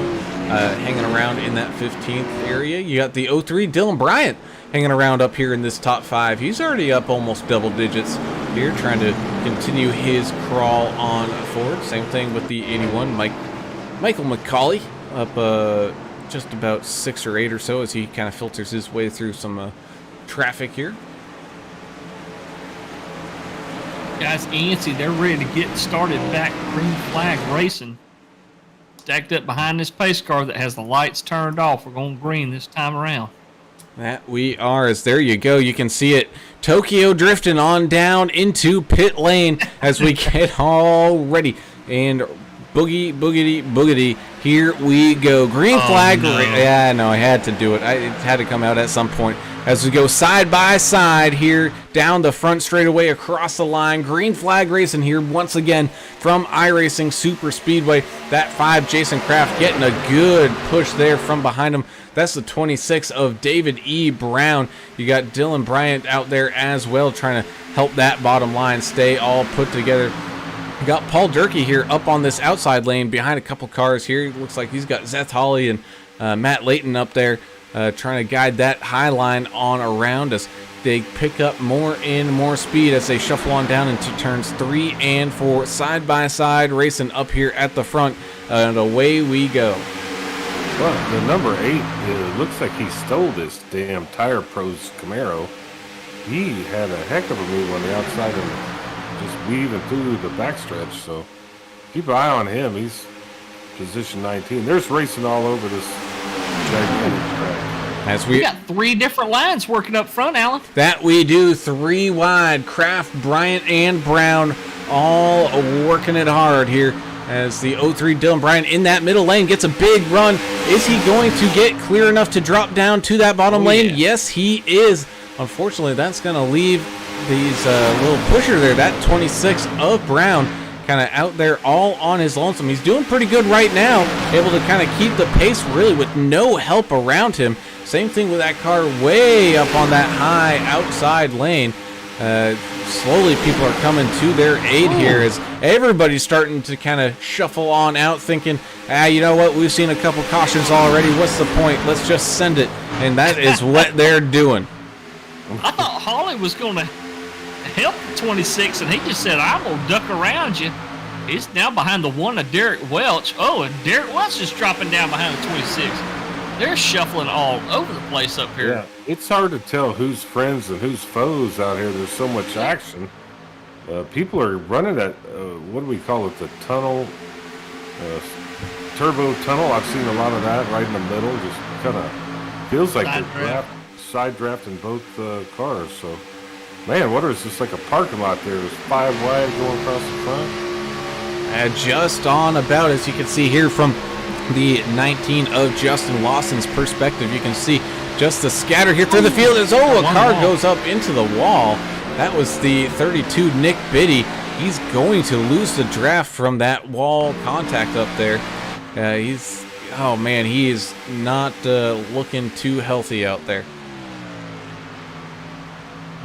hanging around in that 15th area. You got the 03 Dylan Bryant hanging around up here in this top 5. He's already up almost double digits here, trying to continue his crawl on forward. Same thing with the 81 Michael McCauley, up just about 6 or 8 or so as he kind of filters his way through some traffic here. Guys, antsy. They're ready to get started back green flag racing. Stacked up behind this pace car that has the lights turned off. We're going green this time around. That we are, as there you go. You can see it. Tokyo drifting on down into pit lane as we get all ready. And boogie, boogity, boogity. Here we go. Green flag. No. Yeah, no, I had to do it. It had to come out at some point. As we go side by side here, down the front straightaway, across the line. Green flag racing here once again from iRacing Super Speedway. That 5, Jason Kraft, getting a good push there from behind him. That's the 26 of David E. Brown. You got Dylan Bryant out there as well, trying to help that bottom line stay all put together. You got Paul Durkee here up on this outside lane behind a couple cars here. It looks like he's got Zeth Hawley and Matt Layton up there trying to guide that high line on around as they pick up more and more speed as they shuffle on down into turns 3 and 4. Side by side racing up here at the front, and away we go. Well, the number 8, it looks like he stole this damn Tire Pros Camaro. He had a heck of a move on the outside and just weaving through the backstretch. So keep an eye on him. He's position 19. There's racing all over this gigantic track. As We got 3 different lines working up front, Alan. that we do, 3 wide. Kraft, Bryant, and Brown all working it hard here. As the 03 Dylan Bryant in that middle lane gets a big run. Is he going to get clear enough to drop down to that bottom lane? Yeah. Yes, he is. Unfortunately, that's going to leave these little pusher there. That 26 of Brown kind of out there all on his lonesome. He's doing pretty good right now, able to kind of keep the pace really with no help around him. Same thing with that car way up on that high outside lane. Slowly people are coming to their aid here as everybody's starting to kind of shuffle on out, thinking, you know what, we've seen a couple cautions already, what's the point, let's just send it. And that is what they're doing. I thought Hawley was going to help the 26, and he just said, I'm going to duck around you. He's now behind the 1 of Derek Welch. Oh, and Derek Welch is dropping down behind the 26. They're shuffling all over the place up here. Yeah, it's hard to tell who's friends and who's foes out here. There's so much action. People are running at, what do we call it, the tunnel, turbo tunnel. I've seen a lot of that right in the middle. Just kind of feels like they're side drafting both cars. So, man, what is this, like a parking lot there? There's 5 wide going across the front. Just on about, as you can see here from the 19 of Justin Lawson's perspective, you can see just the scatter here through the field as a car goes up into the wall. That was the 32 Nick Biddy. He's going to lose the draft from that wall contact up there. Oh man, he is not looking too healthy out there.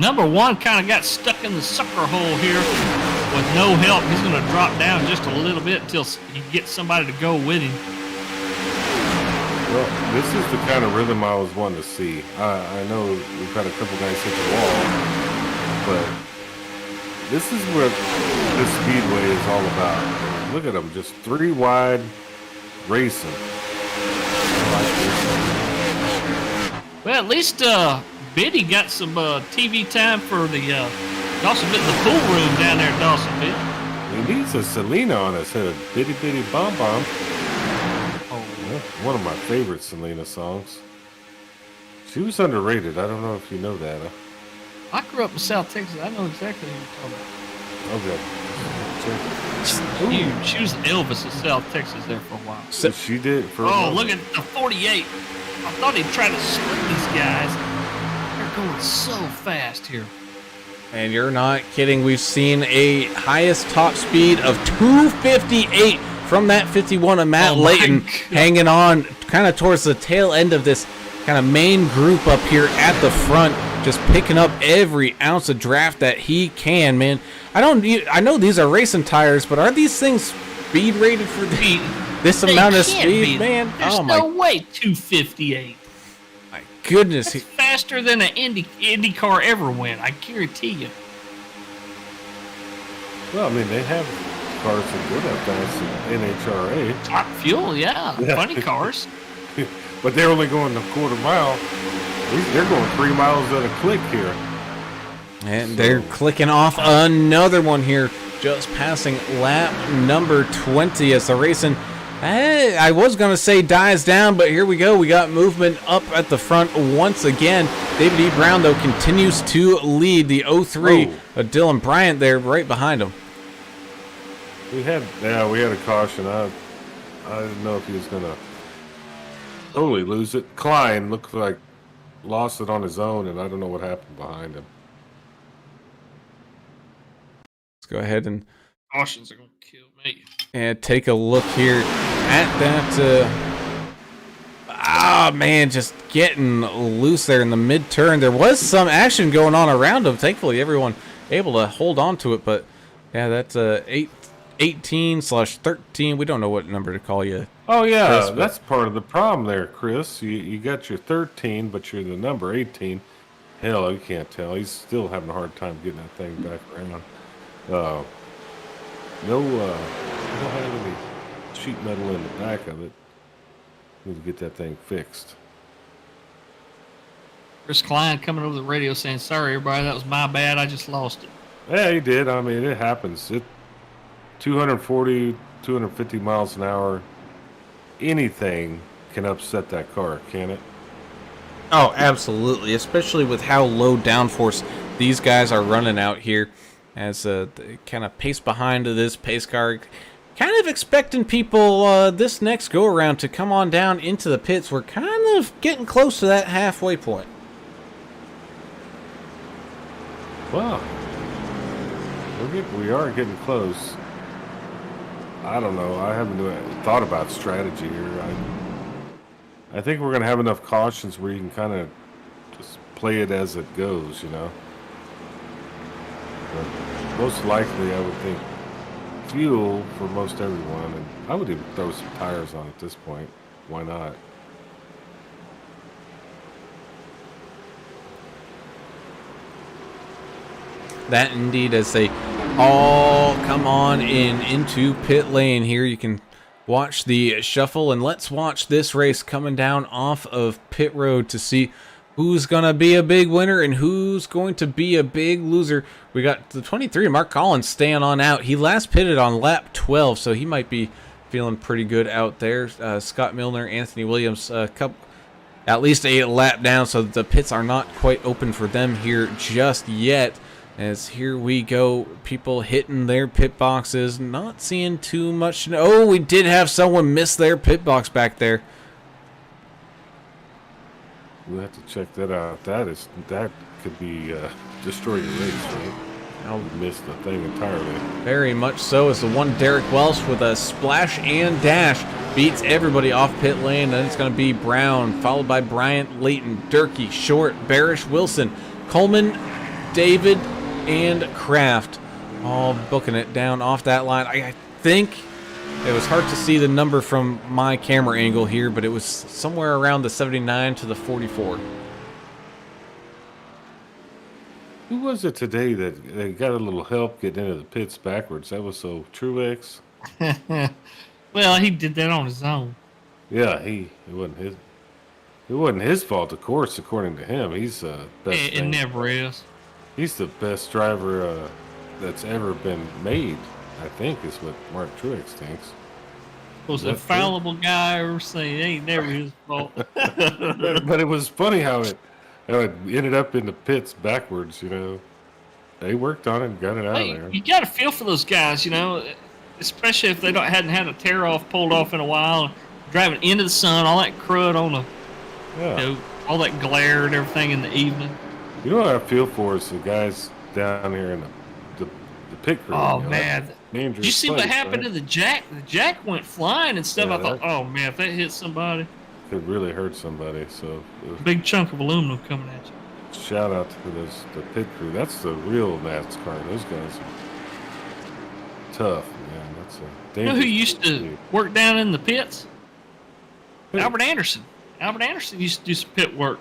Number 1 kind of got stuck in the sucker hole here with no help. He's going to drop down just a little bit until he gets somebody to go with him. Well, this is the kind of rhythm I was wanting to see. I know we've had a couple guys hit the wall, but this is what this speedway is all about. Look at them, just 3 wide racing. Well, at least Biddy got some TV time for the Dawsonville, the pool room down there at Dawsonville. He needs a Selena on his head, a bitty bitty bomb bomb. One of my favorite Selena songs. She was underrated. I don't know if you know that. I grew up in South Texas. I know exactly who you're talking about. Okay. Huge. She was Elvis in South Texas there for a while. So she did for a Oh, moment. look at the 48. I thought he'd try to split these guys. They're going so fast here. And you're not kidding. We've seen a highest top speed of 258 from that 51 of Matt Layton, hanging on kind of towards the tail end of this kind of main group up here at the front, just picking up every ounce of draft that he can, man. I know these are racing tires, but are these things speed rated for the this They amount of can't speed, be. man. There's Oh no way 258. my goodness. That's faster than an Indy car ever went. I guarantee you. Well, I mean, they have cars that go that fast in NHRA, Top fuel, yeah. Funny cars. but they're only going a quarter mile. They're going 3 miles at a click here. And they're clicking off another one here, just passing lap number 20 as the racing, I was going to say dies down, but here we go. We got movement up at the front once again. David E. Brown, though, continues to lead the 03. Dylan Bryant there right behind him. We had a caution. I didn't know if he was going to totally lose it. Klein looked like lost it on his own, and I don't know what happened behind him. Let's go ahead and Cautions are going to kill me. and take a look here at that. Man, just getting loose there in the mid-turn. There was some action going on around him. Thankfully, everyone able to hold on to it. But, yeah, that's 18/13. We don't know what number to call you. Oh, yeah, Chris, that's part of the problem there, Chris. You got your 13, but you're the number 18. Hell, you can't tell. He's still having a hard time getting that thing back around. We don't have any sheet metal in the back of it. Need to get that thing fixed. Chris Klein coming over the radio saying, "Sorry, everybody, that was my bad. I just lost it." Yeah, he did. I mean, it happens. 240, 250 miles an hour. Anything can upset that car, can it? Oh, absolutely, especially with how low downforce these guys are running out here as they kind of pace behind this pace car. Kind of expecting people this next go-around to come on down into the pits. We're kind of getting close to that halfway point. Well, we are getting close. I don't know. I haven't thought about strategy here. I think we're going to have enough cautions where you can kind of just play it as it goes, you know. But most likely, I would think fuel for most everyone, and I would even throw some tires on at this point. Why not? That indeed, as they all come on into pit lane here, you can watch the shuffle, and let's watch this race coming down off of pit road to see who's going to be a big winner and who's going to be a big loser. We got the 23, Mark Collins, staying on out. He last pitted on lap 12, so he might be feeling pretty good out there. Scott Milner, Anthony Williams, at least a lap down, so the pits are not quite open for them here just yet. As here we go, people hitting their pit boxes, not seeing too much. Oh, we did have someone miss their pit box back there. We'll have to check that out. That could be destroy your race, right? I'll miss the thing entirely. Very much so, as the one Derek Welsh with a splash and dash beats everybody off pit lane. Then it's going to be Brown, followed by Bryant, Layton, Durkee, Short, Barish, Wilson, Coleman, David, and Kraft, all booking it down off that line. I think it was hard to see the number from my camera angle here, but it was somewhere around the 79 to the 44. Who was it today that got a little help getting into the pits backwards? That was so Truex. Well, he did that on his own. Yeah, it wasn't his fault, of course, according to him. He's best. It never is. He's the best driver that's ever been made, I think, is what Mark Truex thinks. Most infallible guy I ever seen. It ain't never his fault. But it was funny how it ended up in the pits backwards, you know. They worked on it and got it out of there. You got to feel for those guys, you know, especially if they hadn't had a tear-off pulled off in a while, driving into the sun, all that crud on the, all that glare and everything in the evening. You know what I feel for is the guys down here in the pit crew. Oh, you know, man. Did you see what happened to the jack? The jack went flying and stuff. I thought, oh, man, if that hit somebody. Could really hurt somebody. So big chunk of aluminum coming at you. Shout out to the pit crew. That's the real NASCAR. Those guys are tough, man. That's a You know dangerous. who used to work down in the pits? Albert Anderson. Albert Anderson used to do some pit work.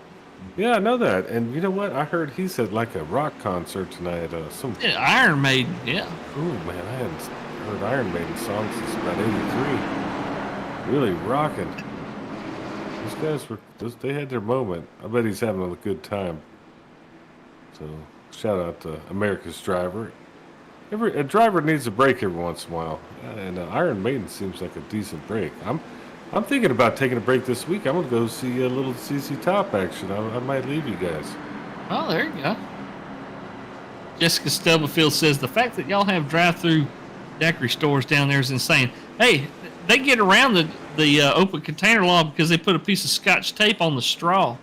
Yeah, I know that. And you know what? I heard he's at like a rock concert tonight. Some. Yeah, Iron Maiden. Yeah. Oh man, I hadn't heard Iron Maiden songs since about '83. Really rocking. These guys they had their moment. I bet he's having a good time. So shout out to America's Driver. A driver needs a break every once in a while, and Iron Maiden seems like a decent break. I'm thinking about taking a break this week. I'm gonna go see a little CC Top action. I might leave you guys. Oh, there you go. Jessica Stubblefield says the fact that y'all have drive-through daiquiri stores down there is insane. Hey, they get around the open container law because they put a piece of Scotch tape on the straw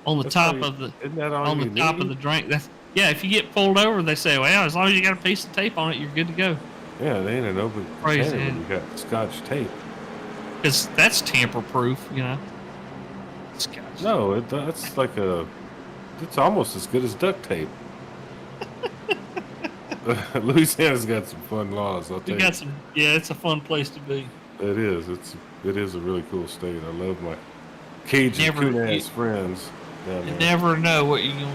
on the That's top all of the Isn't that all on you the top need? of the drink. Yeah, if you get pulled over, they say, well, as long as you got a piece of tape on it, you're good to go. Yeah, they ain't an open Crazy, container when yeah. you got Scotch tape. Because that's tamper-proof, you know. Scotch. No, that's like it's almost as good as duct tape. Louisiana's got some fun laws. I'll tell You you. got some. Yeah, it's a fun place to be. It is. It is a really cool state. I love my Cajun Never- coon-ass friends down You there. never know what you're going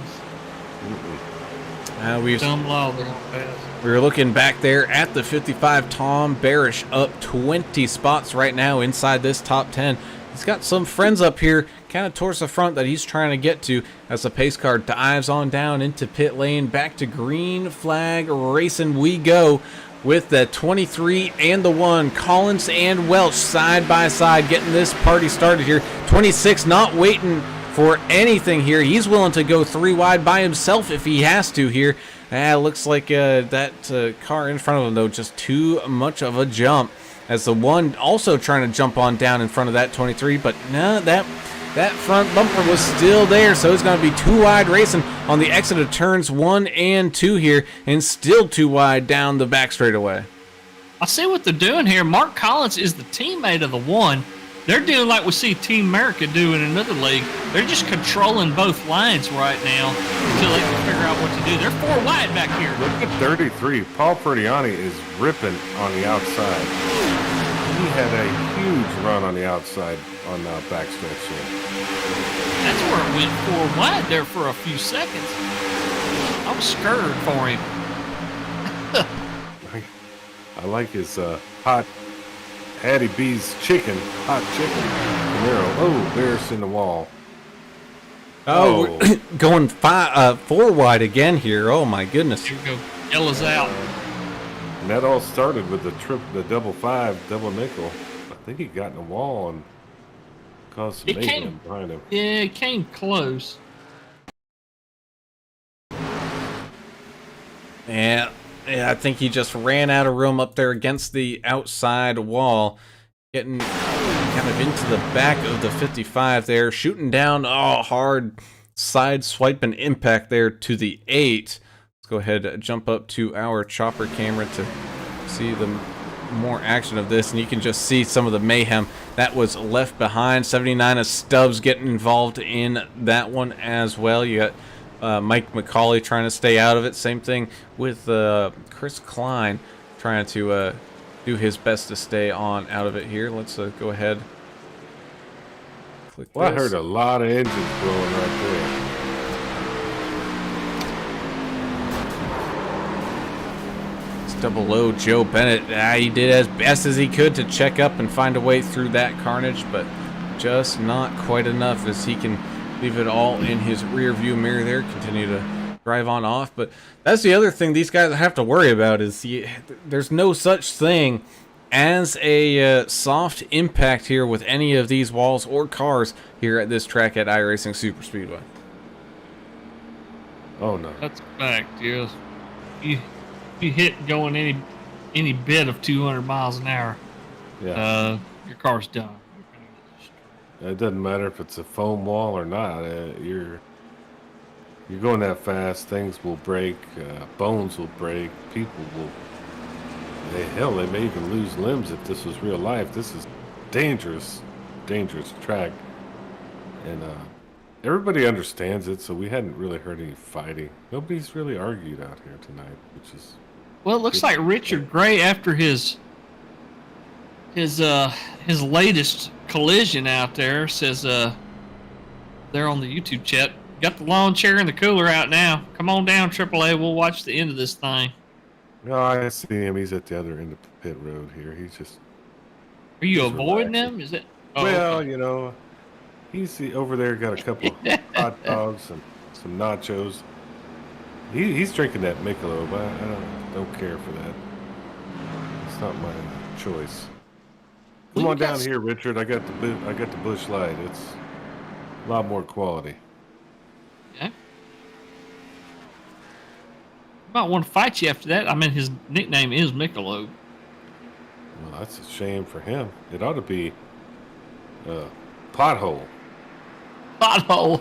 Mm-mm. We've Dumb law they're going to pass. We were looking back there at the 55. Tom Barish up 20 spots right now inside this top 10. He's got some friends up here kind of towards the front that he's trying to get to as the pace car dives on down into pit lane. Back to green flag racing we go with the 23 and the 1. Collins and Welch side by side getting this party started here. 26 not waiting for anything here. He's willing to go 3 wide by himself if he has to here. Looks like that car in front of him, though, just too much of a jump. As the 1 also trying to jump on down in front of that 23, but no, that front bumper was still there, so it's going to be 2 wide racing on the exit of turns 1 and 2 here, and still 2 wide down the back straightaway. I see what they're doing here. Mark Collins is the teammate of the 1. They're doing like we see Team America do in another league. They're just controlling both lines right now until they can figure out what to do. They're 4 wide back here. Look at 33. Paul Ferdiani is ripping on the outside. He had a huge run on the outside on the backstretch here. That's where it went 4 wide there for a few seconds. I was scared for him. I like his hot Hattie B's hot chicken. Camaro. Oh, Bears in the wall. Oh, we're going 4 wide again here. Oh my goodness. Here we go. Yellow's out. And that all started with the double 5, double nickel. I think he got in the wall and caused some It came- mayhem behind him. Yeah, it came close. Yeah, I think he just ran out of room up there against the outside wall, getting kind of into the back of the 55 there, shooting down, hard side swipe and impact there to the 8. Let's go ahead and jump up to our chopper camera to see the more action of this, and you can just see some of the mayhem that was left behind. 79 of Stubbs getting involved in that one as well. You got Mike McCauley trying to stay out of it. Same thing with Chris Klein trying to do his best to stay on out of it here. Let's go ahead. Click Well, I this. heard a lot of engines blowing right there. It's double O Joe Bennett. He did as best as he could to check up and find a way through that carnage, but just not quite enough as he can leave it all in his rear view mirror there, continue to drive on off. But that's the other thing these guys have to worry about is there's no such thing as a soft impact here with any of these walls or cars here at this track at iRacing Super Speedway. Oh no. That's a fact, yes. You hit going any bit of 200 miles an hour, Yeah. your car's done. It doesn't matter if it's a foam wall or not. You're going that fast. Things will break. Bones will break. People will. They may even lose limbs if this was real life. This is dangerous track, and everybody understands it. So we hadn't really heard any fighting. Nobody's really argued out here tonight, which is Well, it looks like Richard Gray, after his his latest collision out there. Says there on the YouTube chat. Got the lawn chair and the cooler out now. Come on down, AAA. We'll watch the end of this thing. No, I see him. He's at the other end of the pit road here. He's just. Are you He's avoiding relaxing. them? Is it? Oh, Well, okay. you know, he's over there. Got a couple hot dogs and some nachos. He's drinking that Michelob. I don't care for that. It's not my choice. Come Well, on you down guys- here, Richard. I got the Busch Light. It's a lot more quality. Yeah. Might want to fight you after that. I mean, his nickname is Michelob. Well, that's a shame for him. It ought to be Pothole. Pothole.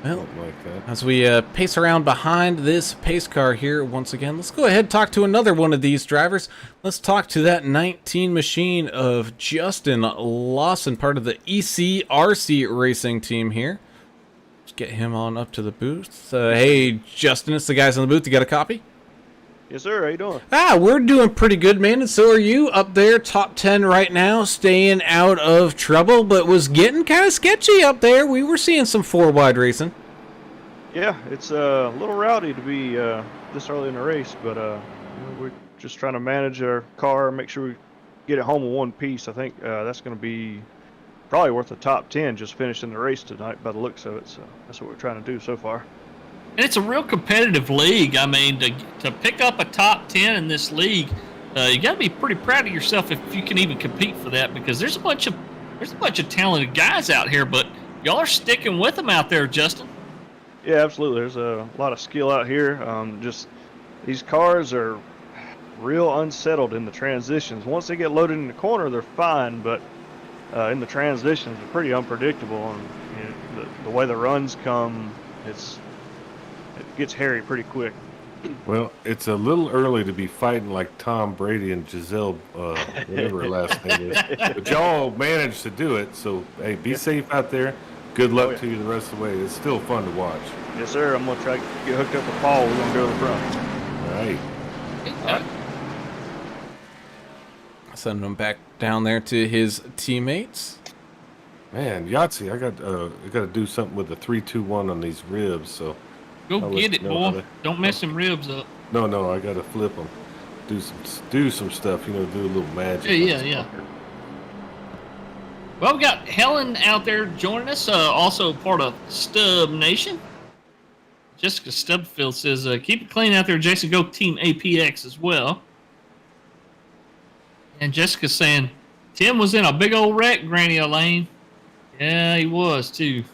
Well, Something like that. as we pace around behind this pace car here once again, let's go ahead and talk to another one of these drivers. Let's talk to that 19 machine of Justin Lawson, part of the ECRC racing team here. Let's get him on up to the booth. Hey, Justin, it's the guys in the booth. You got a copy? Yes, sir. How you doing? We're doing pretty good, man, and so are you up there, top 10 right now, staying out of trouble, but was getting kind of sketchy up there. We were seeing some four-wide racing. Yeah, it's a little rowdy to be this early in the race, but we're just trying to manage our car, make sure we get it home in one piece. I think that's going to be probably worth the top 10 just finishing the race tonight by the looks of it. So that's what we're trying to do so far. And it's a real competitive league. I mean, to pick up a top 10 in this league, you got to be pretty proud of yourself if you can even compete for that, because there's a bunch of talented guys out here, but y'all are sticking with them out there, Justin. Yeah, absolutely. There's a lot of skill out here. Just these cars are real unsettled in the transitions. Once they get loaded in the corner, they're fine, but in the transitions, they're pretty unpredictable. And you know, the way the runs come, it gets hairy pretty quick. Well, it's a little early to be fighting like Tom Brady and Giselle, whatever her last name is. But y'all managed to do it, so hey, be safe out there. Good luck Oh, yeah. to you the rest of the way. It's still fun to watch. Yes, sir. I'm gonna try to get hooked up with Paul. We're gonna go to the front. All right. Okay. Sending him back down there to his teammates. Man, Yahtzee, I got to do something with the 3-2-1 on these ribs. So Go I'll get let it, you know how boy. to- Don't mess them ribs up. no, I got to flip them. Do some stuff. You know, do a little magic. Yeah, on this yeah. fucker. Well, we got Helen out there joining us, also part of Stub Nation. Jessica Stubfield says, keep it clean out there, Jason. Go Team APX as well. And Jessica's saying, Tim was in a big old wreck, Granny Elaine. Yeah, he was, too.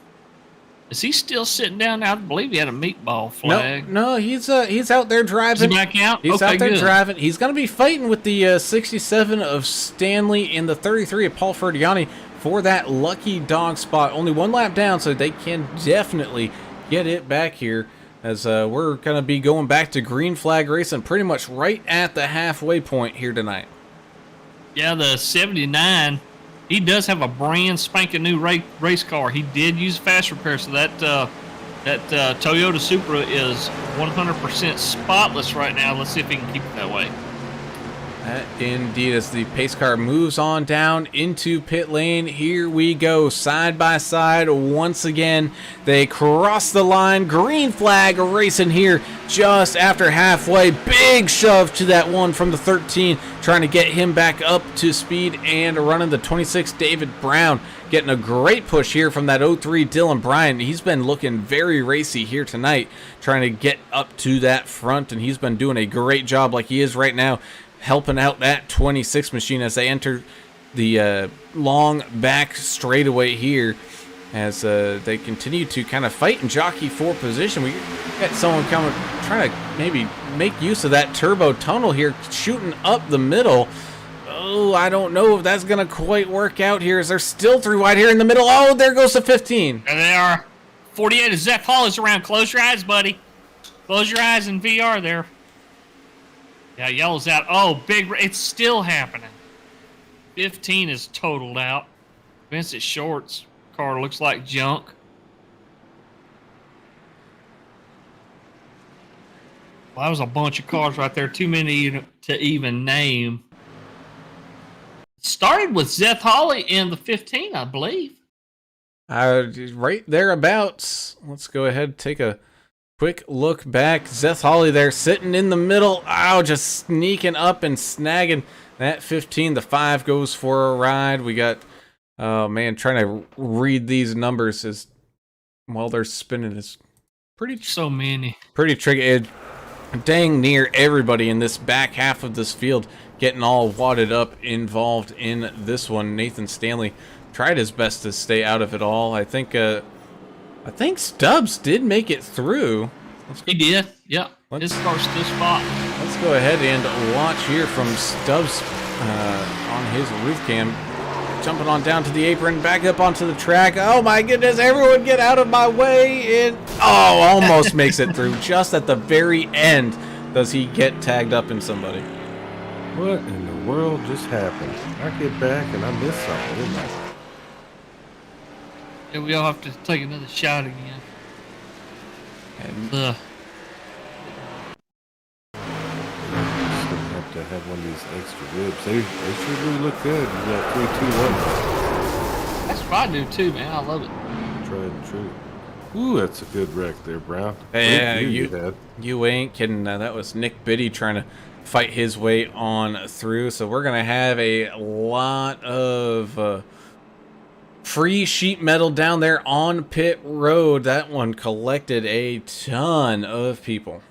Is he still sitting down there? I believe he had a meatball flag. No, he's out there Is he driving. back out? He's Okay, out there good. driving. He's going to be fighting with the 67 of Stanley and the 33 of Paul Ferdiani for that lucky dog spot. Only one lap down, so they can definitely get it back here, as we're going to be going back to green flag racing pretty much right at the halfway point here tonight. Yeah, the 79, he does have a brand spanking new race car. He did use fast repair, so that Toyota Supra is 100% spotless right now. Let's see if he can keep it that way. Indeed, as the pace car moves on down into pit lane, here we go, side by side once again. They cross the line, green flag racing here just after halfway. Big shove to that one from the 13, trying to get him back up to speed and running the 26, David Brown. Getting a great push here from that 03 Dylan Bryan. He's been looking very racy here tonight, trying to get up to that front, and he's been doing a great job like he is right now, helping out that 26 machine as they enter the long back straightaway here, as they continue to kind of fight and jockey for position. We got someone coming, trying to maybe make use of that turbo tunnel here, shooting up the middle. Oh, I don't know if that's going to quite work out here, as they're still three wide here in the middle. Oh, there goes the 15. There they are. 48 is Zeph Hall is around. Close your eyes, buddy. Close your eyes in VR there. Yeah, yellow's out. Oh, it's still happening. 15 is totaled out. Vincent Short's car looks like junk. Well, that was a bunch of cars right there. Too many to even name. Started with Zeth Hawley in the 15, I believe. Right thereabouts. Let's go ahead and take a quick look back. Zeth Hawley there sitting in the middle. Ow, just sneaking up and snagging that 15. The 5 goes for a ride. We got, oh man, trying to read these numbers as while they're spinning is pretty So many. pretty tricky. Dang near everybody in this back half of this field getting all wadded up involved in this one. Nathan Stanley tried his best to stay out of it all. I think Stubbs did make it through. He did. Yeah. His car's still spot. Let's go ahead and watch here from Stubbs on his roof cam. Jumping on down to the apron, back up onto the track. Oh my goodness, everyone get out of my way. Almost makes it through. Just at the very end does he get tagged up in somebody. What in the world just happened? I get back and I missed something, didn't I? Yeah, we all have to take another shot again. And Just gonna have to have one of these extra ribs. They sure do look good. You got 3, 2, 1. That's what I do too, man. I love it. Tried and true. Ooh, that's a good wreck there, Brown. yeah, Great view had. you ain't kidding. That was Nick Biddy trying to fight his way on through. So we're gonna have a lot of free sheet metal down there on pit road. That one collected a ton of people.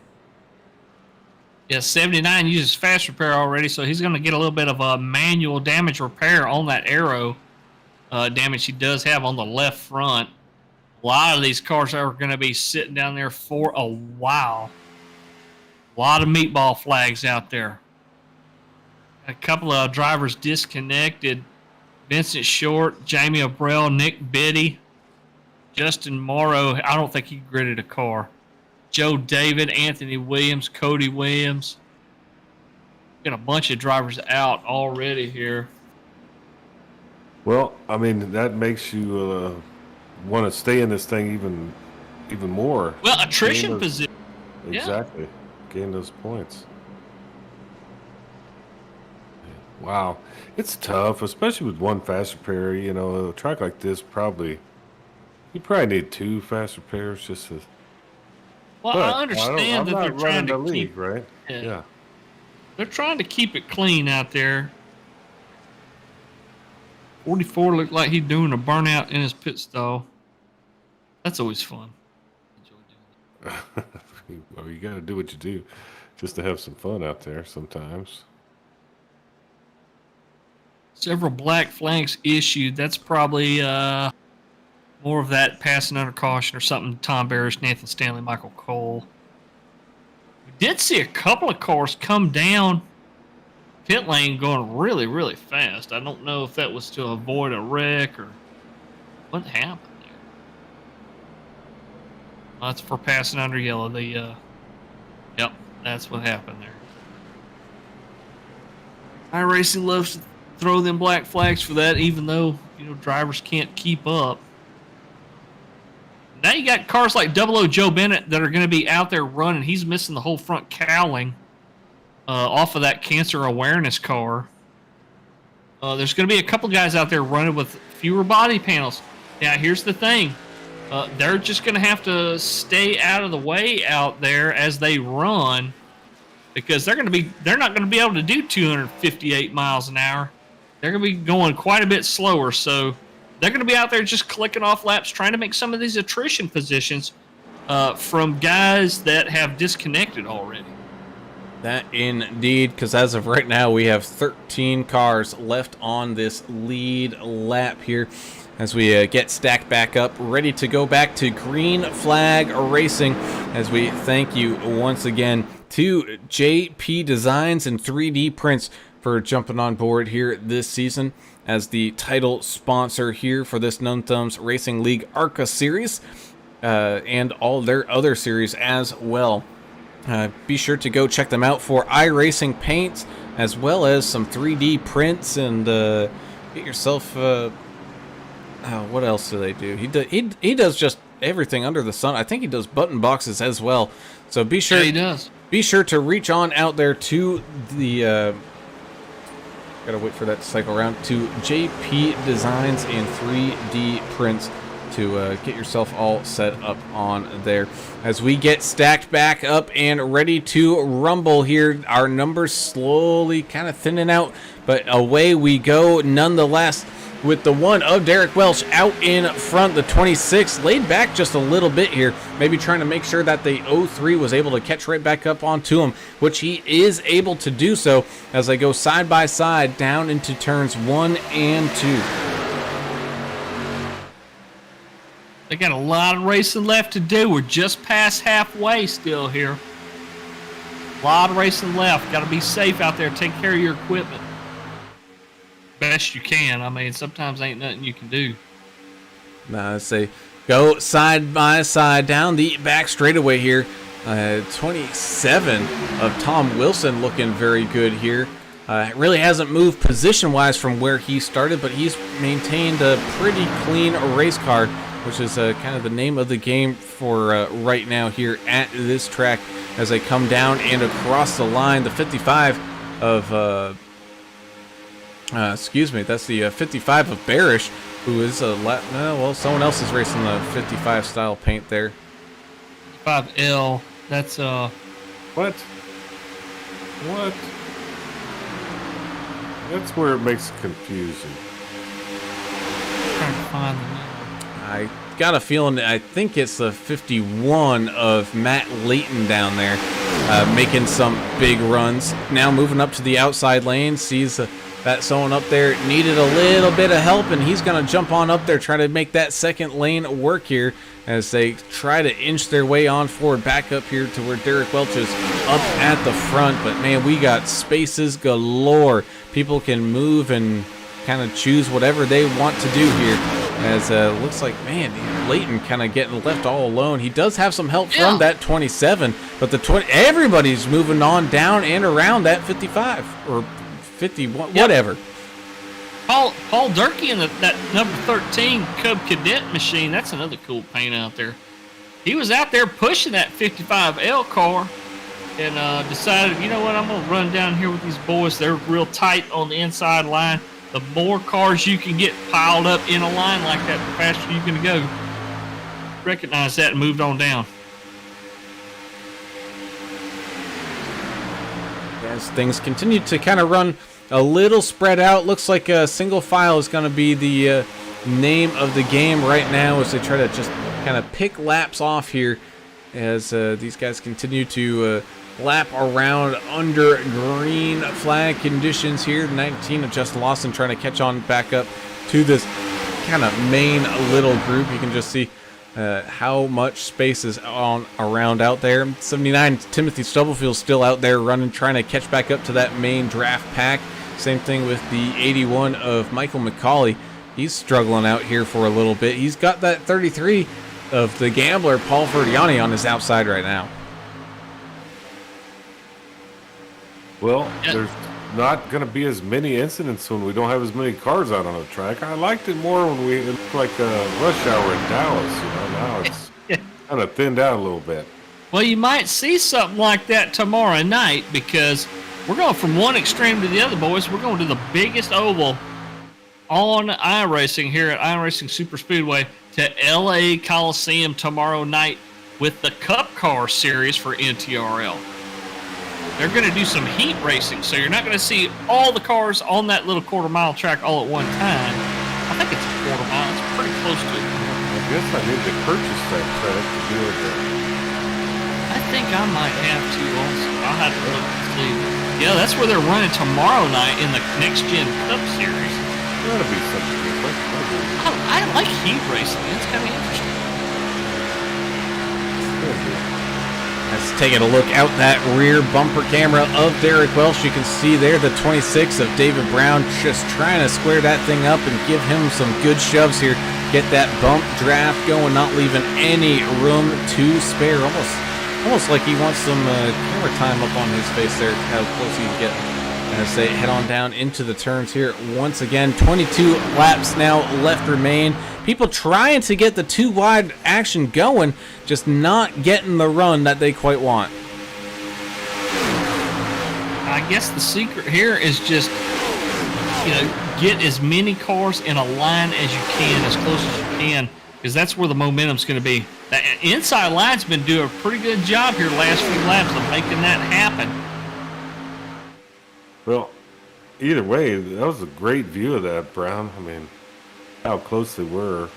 Yeah, 79 uses fast repair already, so he's going to get a little bit of a manual damage repair on that aero damage he does have on the left front. A lot of these cars are going to be sitting down there for a while. A lot of meatball flags out there. A couple of drivers disconnected. Vincent Short, Jamie Abrell, Nick Biddy, Justin Morrow. I don't think he gridded a car. Joe David, Anthony Williams, Cody Williams. Got a bunch of drivers out already here. Well, I mean, that makes you want to stay in this thing even more. Well, attrition Gain those- position. Yeah. Exactly. Gain those points. Wow. It's tough, especially with one fast repair. You know, a track like this you probably need 2 fast repairs just to. Well, But I understand I'm that not they're trying running the to league, keep. right? Yeah. Yeah. They're trying to keep it clean out there. 44 looked like he's doing a burnout in his pit stall. That's always fun. Enjoy doing it. Well, you got to do what you do just to have some fun out there sometimes. Several black flags issued. That's probably more of that passing under caution or something. Tom Barish, Nathan Stanley, Michael Cole. We did see a couple of cars come down pit lane going really, really fast. I don't know if that was to avoid a wreck or what happened there. That's for passing under yellow. Yep, that's what happened there. iRacing loves to throw them black flags for that, even though drivers can't keep up. Now you got cars like 00 Joe Bennett that are going to be out there running. He's missing the whole front cowling off of that cancer awareness car. There's going to be a couple guys out there running with fewer body panels. Now here's the thing. They're just going to have to stay out of the way out there as they run, because they're not going to be able to do 258 miles an hour. They're going to be going quite a bit slower, so they're going to be out there just clicking off laps, trying to make some of these attrition positions from guys that have disconnected already. That indeed, because as of right now, we have 13 cars left on this lead lap here as we get stacked back up, ready to go back to green flag racing, as we thank you once again to JPDesigns and 3D Prints for jumping on board here this season as the title sponsor here for this Known Thumbs Racing League ARCA series and all their other series as well. Be sure to go check them out for iRacing paints as well as some 3D prints, and get yourself what else do they do? He does just everything under the sun. I think he does button boxes as well. So be sure Yeah, he does. be sure to reach on out there to the gotta wait for that to cycle around, to JPDesigns and 3D Prints to get yourself all set up on there. As we get stacked back up and ready to rumble here, our numbers slowly kind of thinning out, but away we go nonetheless, with the one of Derek Welch out in front. The 26 laid back just a little bit here, maybe trying to make sure that the 03 was able to catch right back up onto him, which he is able to do so as they go side by side down into turns 1 and 2. They got a lot of racing left to do. We're just past halfway still here. A lot of racing left. Got to be safe out there. Take care of your equipment best you can. I mean, sometimes ain't nothing you can do. Nah, I say go side by side down the back straightaway here. 27 of Tom Wilson looking very good here. Really hasn't moved position-wise from where he started, but he's maintained a pretty clean race car, which is kind of the name of the game for right now here at this track as they come down and across the line. The 55 of, excuse me, that's the 55 of Barish, who is well, someone else is racing the 55 style paint there. 5L, that's What? That's where it makes it confusing. trying to find the number. I got a feeling that I think it's the 51 of Matt Layton down there, making some big runs. Now moving up to the outside lane, sees that someone up there needed a little bit of help, and he's going to jump on up there, try to make that second lane work here as they try to inch their way on forward, back up here to where Derek Welch is up at the front. But man, we got spaces galore. People can move and kind of choose whatever they want to do here. As looks like, man, Layton kind of getting left all alone. He does have some help from that 27, but the 20, everybody's moving on down and around that 55 or 51, whatever. Paul Durkee in that number 13 Cub Cadet machine. That's another cool paint out there. He was out there pushing that 55L car and decided, you know what, I'm going to run down here with these boys. They're real tight on the inside line. The more cars you can get piled up in a line like that, the faster you're going to go. Recognize that and moved on down. As things continue to kind of run a little spread out, looks like a single file is going to be the name of the game right now as they try to just kind of pick laps off here as these guys continue to lap around under green flag conditions here. 19 of Justin Lawson trying to catch on back up to this kind of main little group. You can just see how much space is on around out there. 79 Timothy Stubblefield still out there running, trying to catch back up to that main draft pack. Same thing with the 81 of Michael McCauley. He's struggling out here for a little bit. He's got that 33 of the gambler Paul Ferdiani on his outside right now. Well, there's not going to be as many incidents when we don't have as many cars out on the track. I liked it more when it looked like rush hour in Dallas. You know, now it's kind of thinned out a little bit. Well, you might see something like that tomorrow night because we're going from one extreme to the other, boys. We're going to the biggest oval on iRacing here at iRacing Super Speedway to LA Coliseum tomorrow night with the Cup Car Series for NTRL. They're going to do some heat racing, so you're not going to see all the cars on that little quarter-mile track all at one time. I think it's a quarter mile. It's pretty close to it. I guess I need to purchase that track to do it. I think I might have to also. I'll have to look and see. Yeah, that's where they're running tomorrow night in the Next Gen Cup Series. That'll be something different. I like heat racing. It's kind of interesting. Let's take a look out that rear bumper camera of Derek Welch. You can see there the 26 of David Brown just trying to square that thing up and give him some good shoves here. Get that bump draft going, not leaving any room to spare. Almost like he wants some camera time up on his face there, how close he can get as they head on down into the turns here. Once again, 22 laps now left remain. People trying to get the two wide action going, just not getting the run that they quite want. I guess the secret here is just, get as many cars in a line as you can, as close as you can, because that's where the momentum's going to be. The inside line's been doing a pretty good job here the last few laps of making that happen. Well, either way, that was a great view of that, Brown. I mean, how close they were.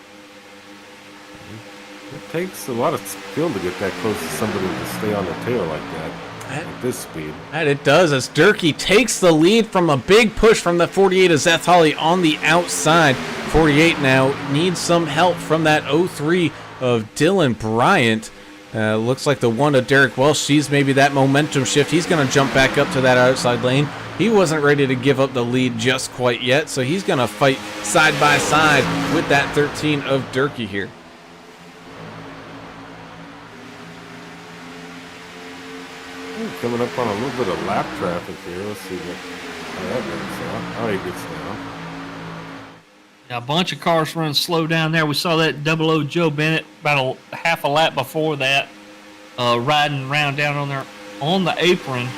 It takes a lot of skill to get that close to somebody to stay on the tail like that at this speed. And it does, as Durkee takes the lead from a big push from the 48 of Zeth Holly on the outside. 48 now needs some help from that 03 of Dylan Bryant. Looks like the one of Derek Welsh sees maybe that momentum shift. He's going to jump back up to that outside lane. He wasn't ready to give up the lead just quite yet, so he's going to fight side by side with that 13 of Durkee here. Coming up on a little bit of lap traffic here. Let's see how that works out. How he gets down. A bunch of cars running slow down there. We saw that 00 Joe Bennett about a half a lap before that, riding around down on the apron,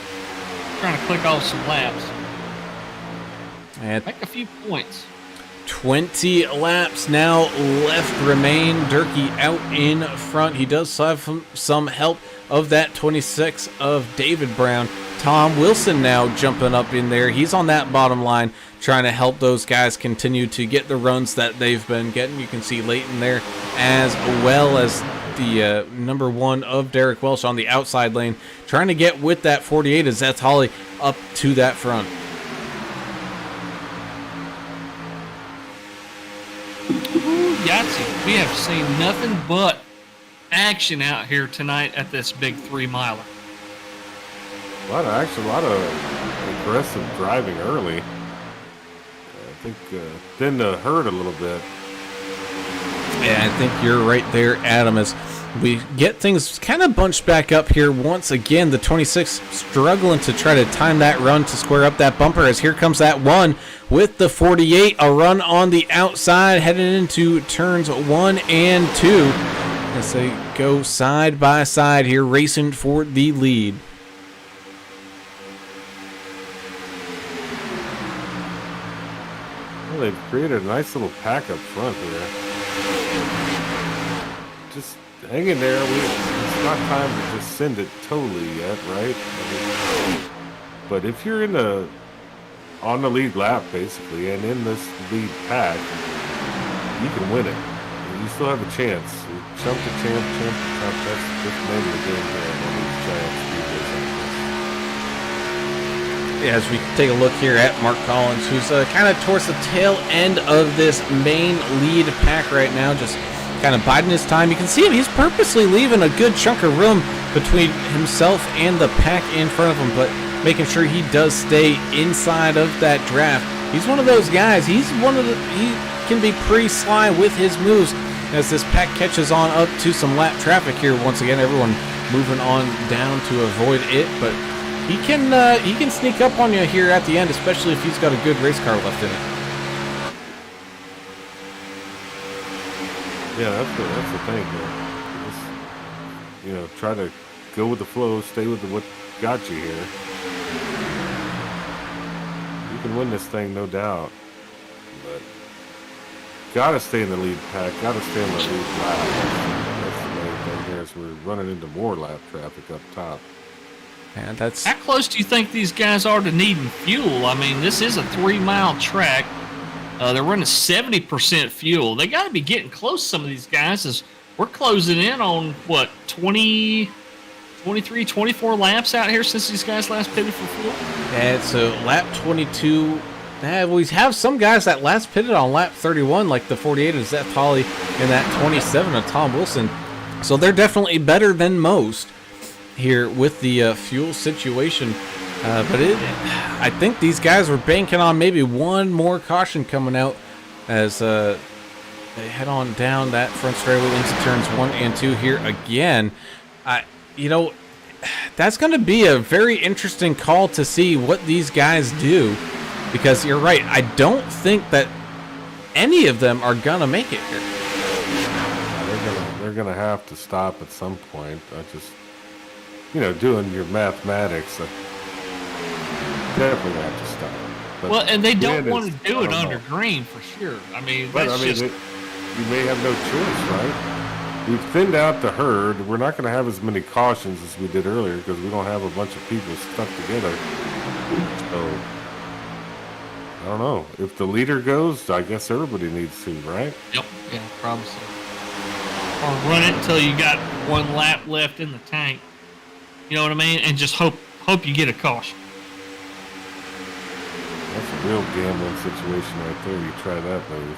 trying to click off some laps. And make a few points. 20 laps now left remain. Durkee out in front. He does have some help of that 26 of David Brown. Tom Wilson now jumping up in there. He's on that bottom line trying to help those guys continue to get the runs that they've been getting. You can see Leighton there, as well as the number 1 of Derek Welsh on the outside lane, trying to get with that 48 as Zeth Holly up to that front. Ooh, Yahtzee. We have seen nothing but action out here tonight at this big 3-miler. A lot of action, a lot of aggressive driving early. I think then hurt a little bit. Yeah, I think you're right there, Adam, as we get things kind of bunched back up here once again. The 26 struggling to try to time that run to square up that bumper, as here comes that one with the 48. A run on the outside heading into turns 1 and 2 as they go side by side here, racing for the lead. Well, they've created a nice little pack up front here. Just hang in there. It's not time to just send it totally yet, right? But if you're on the lead lap, basically, and in this lead pack, you can win it. You still have a chance. Chump the champ, champ the chump. That's just the name of the game here on these giant speedways. As we take a look here at Mark Collins, who's kind of towards the tail end of this main lead pack right now, just kind of biding his time. You can see him, he's purposely leaving a good chunk of room between himself and the pack in front of him, but making sure he does stay inside of that draft. He's one of those guys, he can be pretty sly with his moves as this pack catches on up to some lap traffic here. Once again, everyone moving on down to avoid it, but he can sneak up on you here at the end, especially if he's got a good race car left in it. Yeah, that's the thing here. Just, try to go with the flow, stay with what got you here. You can win this thing, no doubt. But gotta stay in the lead pack, gotta stay in the lead lap. That's the main thing here, is we're running into more lap traffic up top. And that's how close do you think these guys are to needing fuel? I mean, this is a 3-mile track. They're running 70% fuel. They got to be getting close, some of these guys, as we're closing in on, 23, 24 laps out here since these guys last pitted for fuel? Yeah, so lap 22. We have some guys that last pitted on lap 31, like the 48 of Zeth Holly and that 27 of Tom Wilson. So they're definitely better than most here with the fuel situation. But I think these guys were banking on maybe one more caution coming out as they head on down that front straightaway into turns 1 and 2 here again. That's going to be a very interesting call to see what these guys do, because you're right, I don't think that any of them are going to make it here. They're gonna have to stop at some point. I just, doing your mathematics, definitely gonna have to stop. But Well, and they don't wind want is to do it under phenomenal. green for sure. I mean, But that's I mean, just you may have no choice, right? We've thinned out the herd. We're not going to have as many cautions as we did earlier because we don't have a bunch of people stuck together. So I don't know. If the leader goes, I guess everybody needs to, right? yep, yeah, probably so. Or run it until you got one lap left in the tank. You know what I mean? And just hope you get a caution. That's a real gambling situation right there. You try that move.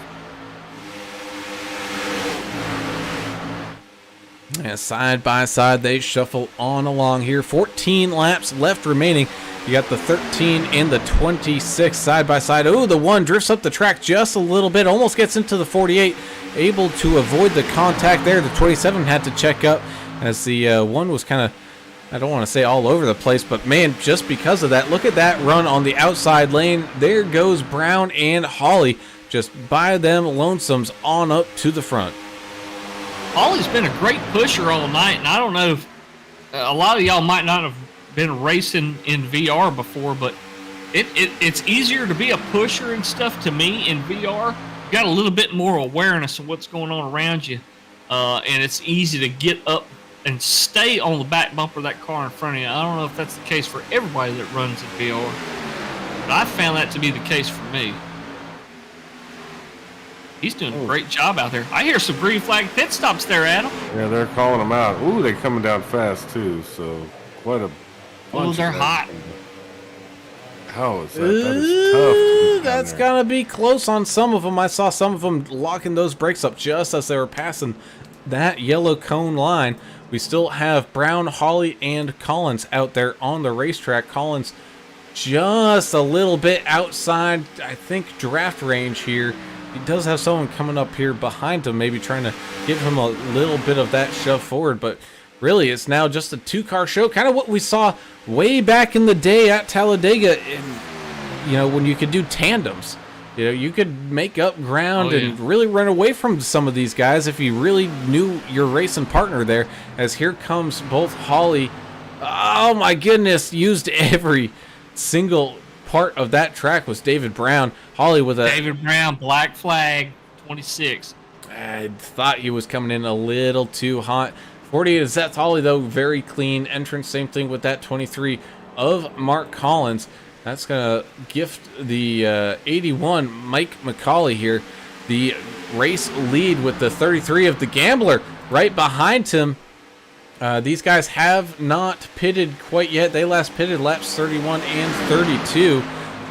Yeah, side by side, they shuffle on along here. 14 laps left remaining. You got the 13 and the 26 side by side. Oh, the one drifts up the track just a little bit, almost gets into the 48, able to avoid the contact there. The 27 had to check up as the one was kind of, I don't want to say all over the place, but man, just because of that, look at that run on the outside lane. There goes Brown and Holly, just by them lonesomes on up to the front. Holly's been a great pusher all night, and I don't know if a lot of y'all might not have been racing in VR before, but it's easier to be a pusher and stuff to me in VR. You got a little bit more awareness of what's going on around you, and it's easy to get up and stay on the back bumper of that car in front of you. I don't know if that's the case for everybody that runs in VR, but I found that to be the case for me. He's doing a great job out there. I hear some green flag pit stops there, Adam. Yeah, they're calling them out. Ooh, they're coming down fast too. So quite a. Oh, they're hot. How is that? That is tough. To get down That's there. gonna be close on some of them. I saw some of them locking those brakes up just as they were passing that yellow cone line. We still have Brown, Holly, and Collins out there on the racetrack. Collins just a little bit outside, I think, draft range here. He does have someone coming up here behind him, maybe trying to give him a little bit of that shove forward, but really it's now just a two-car show, kind of what we saw way back in the day at Talladega, when you could do tandems. You could make up ground and really run away from some of these guys if you really knew your racing partner there, as here comes both Holly. Oh my goodness, used every single part of that track was David Brown. Holly with a David Brown, black flag, 26. I thought he was coming in a little too hot. 48 is Seth Holly, though, very clean entrance. Same thing with that 23 of Mark Collins. That's going to gift the 81, Mike McCauley here, the race lead with the 33 of the Gambler right behind him. These guys have not pitted quite yet. They last pitted laps 31 and 32.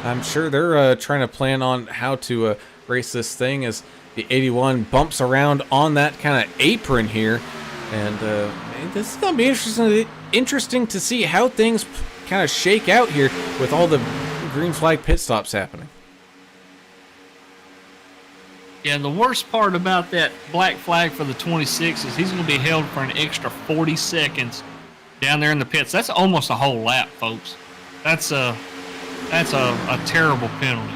I'm sure they're trying to plan on how to race this thing as the 81 bumps around on that kind of apron here. And this is going to be interesting to see how things kind of shake out here with all the green flag pit stops happening. Yeah, and the worst part about that black flag for the 26 is he's going to be held for an extra 40 seconds down there in the pits. That's almost a whole lap, folks. That's a terrible penalty.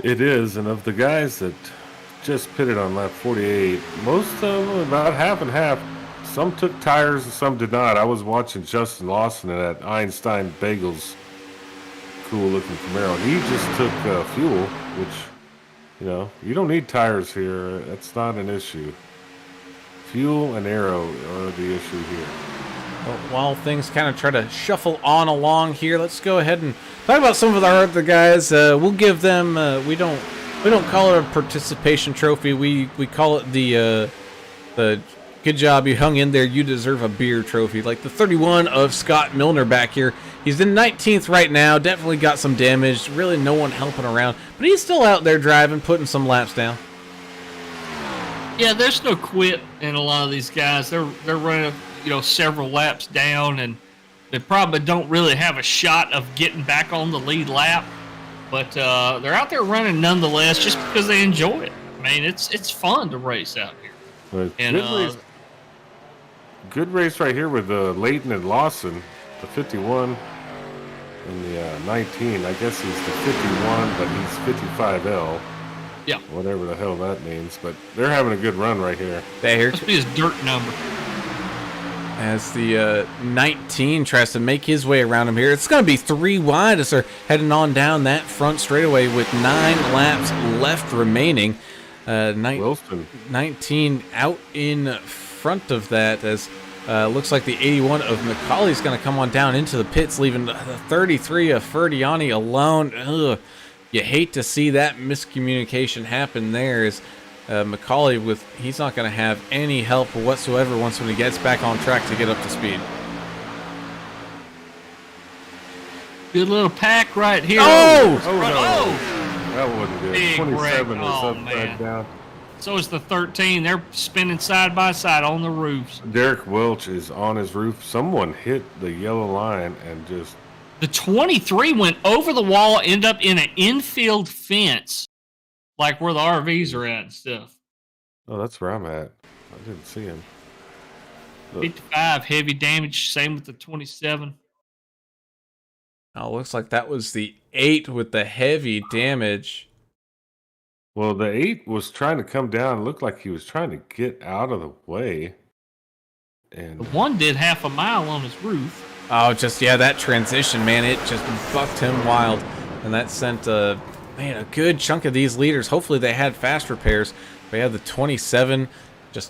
It is, and of the guys that just pitted on lap 48, most of them about half and half. Some took tires and some did not. I was watching Justin Lawson in that Einstein Bagels cool-looking Camaro. He just took fuel, which, you don't need tires here. That's not an issue. Fuel and aero are the issue here. Well, while things kind of try to shuffle on along here, let's go ahead and talk about some of our other guys. We'll give them. We don't call it a participation trophy. We call it the good job you hung in there. You deserve a beer trophy. Like the 31 of Scott Milner back here. He's in 19th right now. Definitely got some damage. Really, no one helping around, but he's still out there driving, putting some laps down. Yeah, there's no quit in a lot of these guys. They're running, several laps down, and they probably don't really have a shot of getting back on the lead lap. But they're out there running nonetheless, just because they enjoy it. I mean, it's fun to race out here. But And good race right here with Leighton and Lawson, the 51 and the 19. I guess he's the 51, but he's 55L. Yeah. Whatever the hell that means. But they're having a good run right here. There. must be his dirt number. as the 19 tries to make his way around him here. It's going to be 3 wide as they're heading on down that front straightaway with 9 laps left remaining. Wilson. 19 out in front of that as looks like the 81 of McCauley's going to come on down into the pits, leaving the 33 of Ferdiani alone. Ugh. You hate to see that miscommunication happen there as McCauley, he's not going to have any help whatsoever once when he gets back on track to get up to speed. Good little pack right here. Oh! Oh, no. That wasn't good. Big 27 wreck. is Oh, upside man. down. So is the 13. They're spinning side by side on the roofs. Derek Welch is on his roof. Someone hit the yellow line and just... The 23 went over the wall, ended up in an infield fence, like where the RVs are at and stuff. Oh, that's where I'm at. I didn't see him. Look. 55 heavy damage. Same with the 27. Oh, looks like that was the 8 with the heavy damage. Well, the 8 was trying to come down. It looked like he was trying to get out of the way. And The 1 did half a mile on his roof. Oh, that transition, man, it just bucked him wild. And that sent, a good chunk of these leaders. Hopefully they had fast repairs. We had the 27 the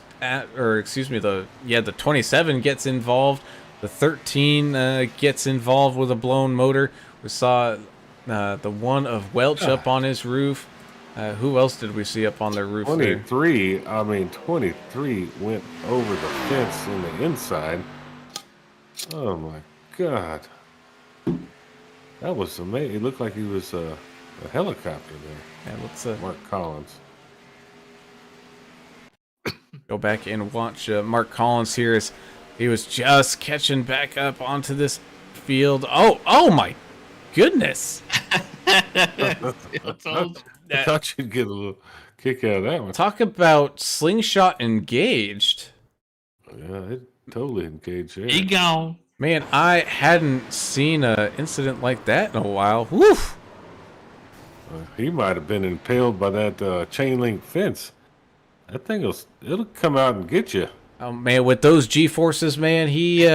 27 gets involved. The 13 gets involved with a blown motor. We saw the 1 of Welch up on his roof. Who else did we see up on their roof 23 went over the fence in the inside. Oh my God. That was amazing. It looked like he was a helicopter there. Yeah, let's Mark Collins. go back and watch Mark Collins here as he was just catching back up onto this field. Oh my goodness. I told you. I thought you'd get a little kick out of that one. Talk about slingshot engaged. Yeah, it totally engaged there. He gone. Man, I hadn't seen an incident like that in a while. Woof. He might have been impaled by that chain link fence. That thing it'll come out and get you. Oh man, with those G-forces, man, he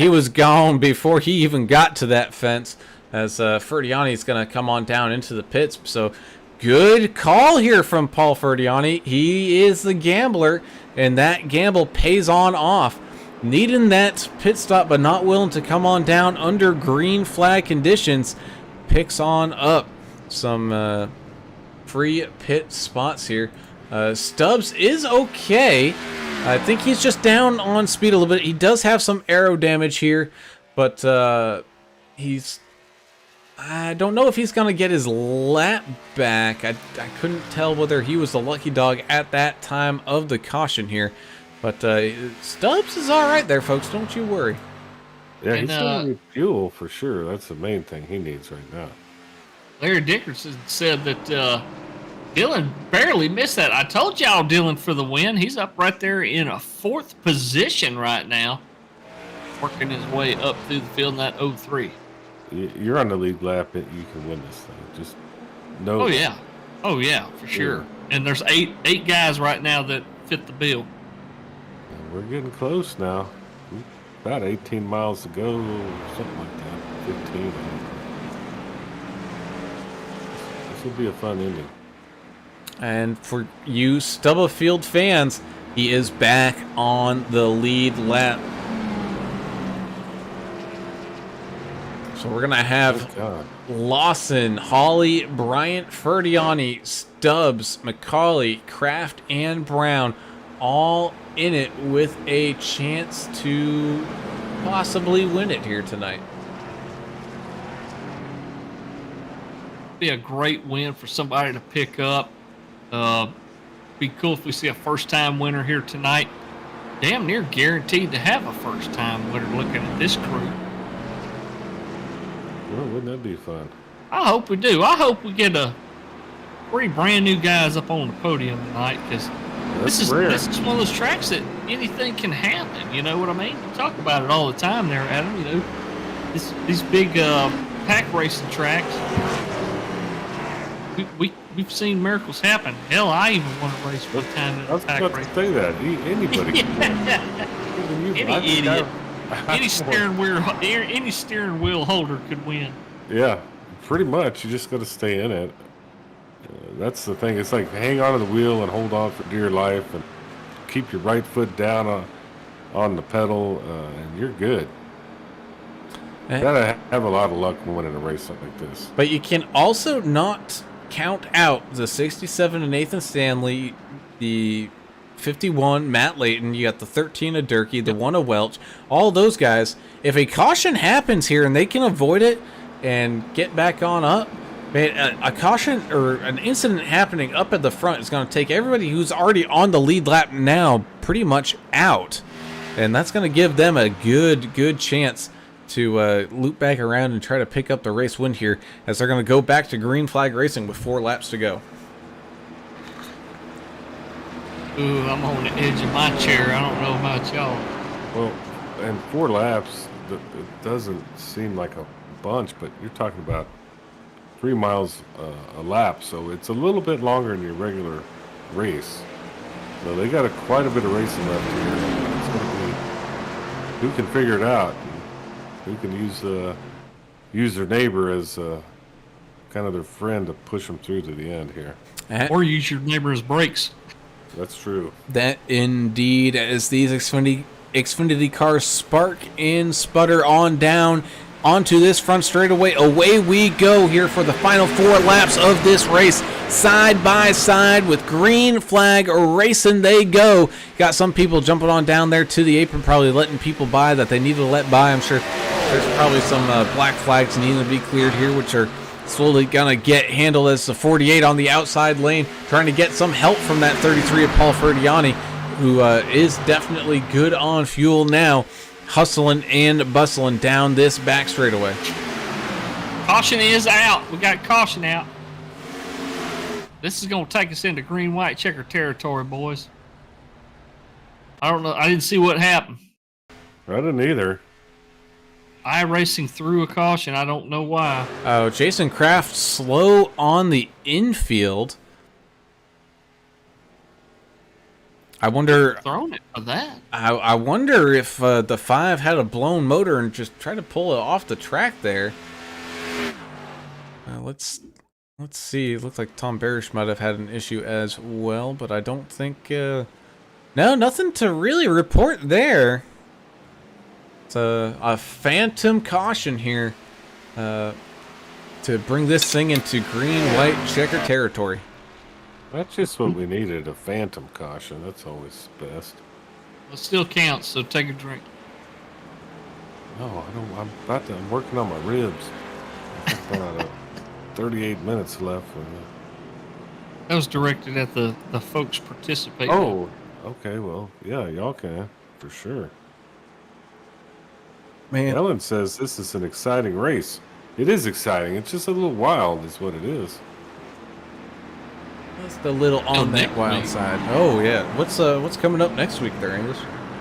was gone before he even got to that fence. As Ferdiani's going to come on down into the pits. So good call here from Paul Ferdiani. He is the gambler, and that gamble pays off. Needing that pit stop, but not willing to come on down under green flag conditions, picks on up some free pit spots here. Stubbs is okay. I think he's just down on speed a little bit. He does have some aero damage here, but I don't know if he's going to get his lap back. I couldn't tell whether he was the lucky dog at that time of the caution here. But Stubbs is all right there, folks. Don't you worry. Yeah, And, he's going to need fuel for sure. That's the main thing he needs right now. Larry Dickerson said that Dylan barely missed that. I told y'all Dylan for the win. He's up right there in a 4th position right now, working his way up through the field in that 03. You're on the lead lap, and you can win this thing. Just know. Oh yeah, for sure. And there's eight guys right now that fit the bill. We're getting close now. About 18 miles to go, something like that. 15. This will be a fun ending. And for you Stubblefield fans, he is back on the lead lap. So we're going to have Lawson, Hawley, Bryant, Ferdiani, Stubbs, McCauley, Kraft, and Brown all in it with a chance to possibly win it here tonight. Be a great win for somebody to pick up. Be cool if we see a first-time winner here tonight. Damn near guaranteed to have a first-time winner looking at this crew. Well, wouldn't that be fun? I hope we do. I hope we get 3 brand new guys up on the podium tonight, because this is one of those tracks that anything can happen. You know what I mean? You talk about it all the time there, Adam. You know, these big pack racing tracks. We've seen miracles happen. Hell, I even won a race one time in a pack race. I was about to say that. Anybody can win. Even you, I Any think idiot, I- any steering wheel holder could win. Yeah, pretty much. You just got to stay in it. That's the thing. It's like hang on to the wheel and hold on for dear life, and keep your right foot down on the pedal, and you're good. Gotta have a lot of luck winning a race like this. But you can also not count out the 67 of Nathan Stanley, the 51 Matt Layton, you got the 13 of Durkee, the 1 of Welch, all those guys. If a caution happens here and they can avoid it and get back on up, man, a caution or an incident happening up at the front is going to take everybody who's already on the lead lap now pretty much out. And that's going to give them a good chance to loop back around and try to pick up the race win here, as they're going to go back to green flag racing with 4 laps to go. Ooh, I'm on the edge of my chair. I don't know about y'all. Well, and 4 laps, it doesn't seem like a bunch, but you're talking about 3 miles a lap, so it's a little bit longer than your regular race. So they got quite a bit of racing left here. It's going to be who can figure it out, who can use their neighbor as kind of their friend to push them through to the end here. Or use your neighbor as brakes. That's true. That indeed, as these Xfinity cars spark and sputter on down onto this front straightaway. Away we go here for the final 4 laps of this race. Side by side with green flag racing they go. Got some people jumping on down there to the apron, probably letting people by that they need to let by. I'm sure there's probably some black flags needing to be cleared here, which are slowly gonna get handled as the 48 on the outside lane, trying to get some help from that 33 of Paul Ferdiani, who is definitely good on fuel now, hustling and bustling down this back straightaway. Caution is out. We got caution out. This is going to take us into green-white checker territory, boys. I don't know. I didn't see what happened. I didn't either. I racing through a caution. I don't know why. Oh, Jason Kraft slow on the infield. I wonder. Thrown it for that. I wonder if the 5 had a blown motor and just tried to pull it off the track there. Let's see. It looks like Tom Barish might have had an issue as well, but I don't think. No, nothing to really report there. It's a phantom caution here to bring this thing into green-white checker territory. That's just what we needed, a phantom caution. That's always best. It still counts, so take a drink. No, I don't. I'm working on my ribs. I've got 38 minutes left. That was directed at the folks participating. Oh, okay. Well, yeah, y'all can for sure. Man, Ellen says this is an exciting race. It is exciting. It's just a little wild, is what it is. that's the little on that wild side. Oh yeah, what's coming up next week there, English?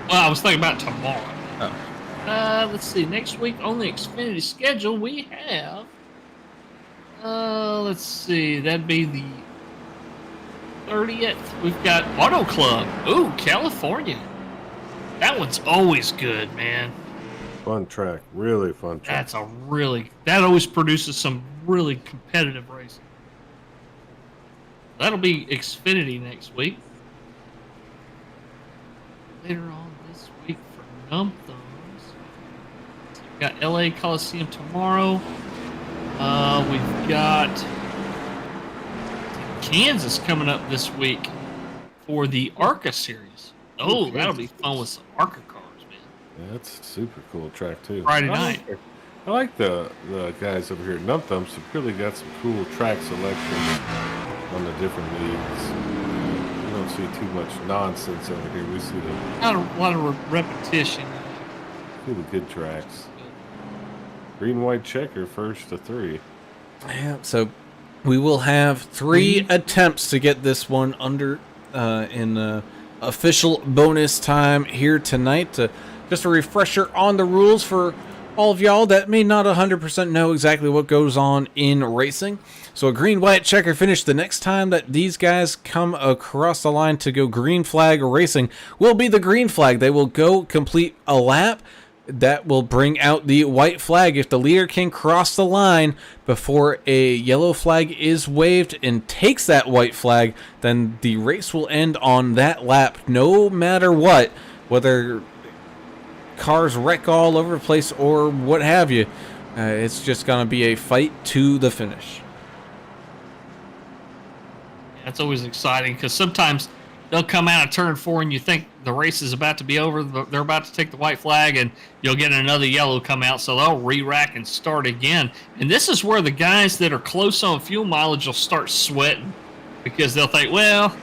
Well, I was thinking about tomorrow. Oh. Let's see. Next week on the Xfinity schedule, we have. Let's see. That'd be the 30th. We've got Auto Club. Ooh, California. That one's always good, man. Fun track. Really fun track. That always produces some really competitive racing. That'll be Xfinity next week. Later on this week for Numb Thumbs. So we've got LA Coliseum tomorrow. We've got Kansas coming up this week for the ARCA series. Oh, that'll be fun with some ARCA cars, man. Yeah, that's a super cool track too. Friday night. I like the guys over here at Numb Thumbs. Have really got some cool track selections on the different leagues. We don't see too much nonsense over here. We see Not a lot of repetition. the good tracks. Green, white checker, first to 3. Yeah, so we will have 3 attempts to get this one under in official bonus time here tonight. Just a refresher on the rules for all of y'all that may not 100% know exactly what goes on in racing. So a green, white checker finish the next time that these guys come across the line to go green flag racing will be the green flag. They will go complete a lap. That will bring out the white flag. If the leader can cross the line before a yellow flag is waved and takes that white flag, then the race will end on that lap, no matter what, whether cars wreck all over the place or what have you. It's just going to be a fight to the finish. That's always exciting because sometimes they'll come out of turn 4 and you think the race is about to be over. They're about to take the white flag and you'll get another yellow come out. So they'll re-rack and start again. And this is where the guys that are close on fuel mileage will start sweating because they'll think, well,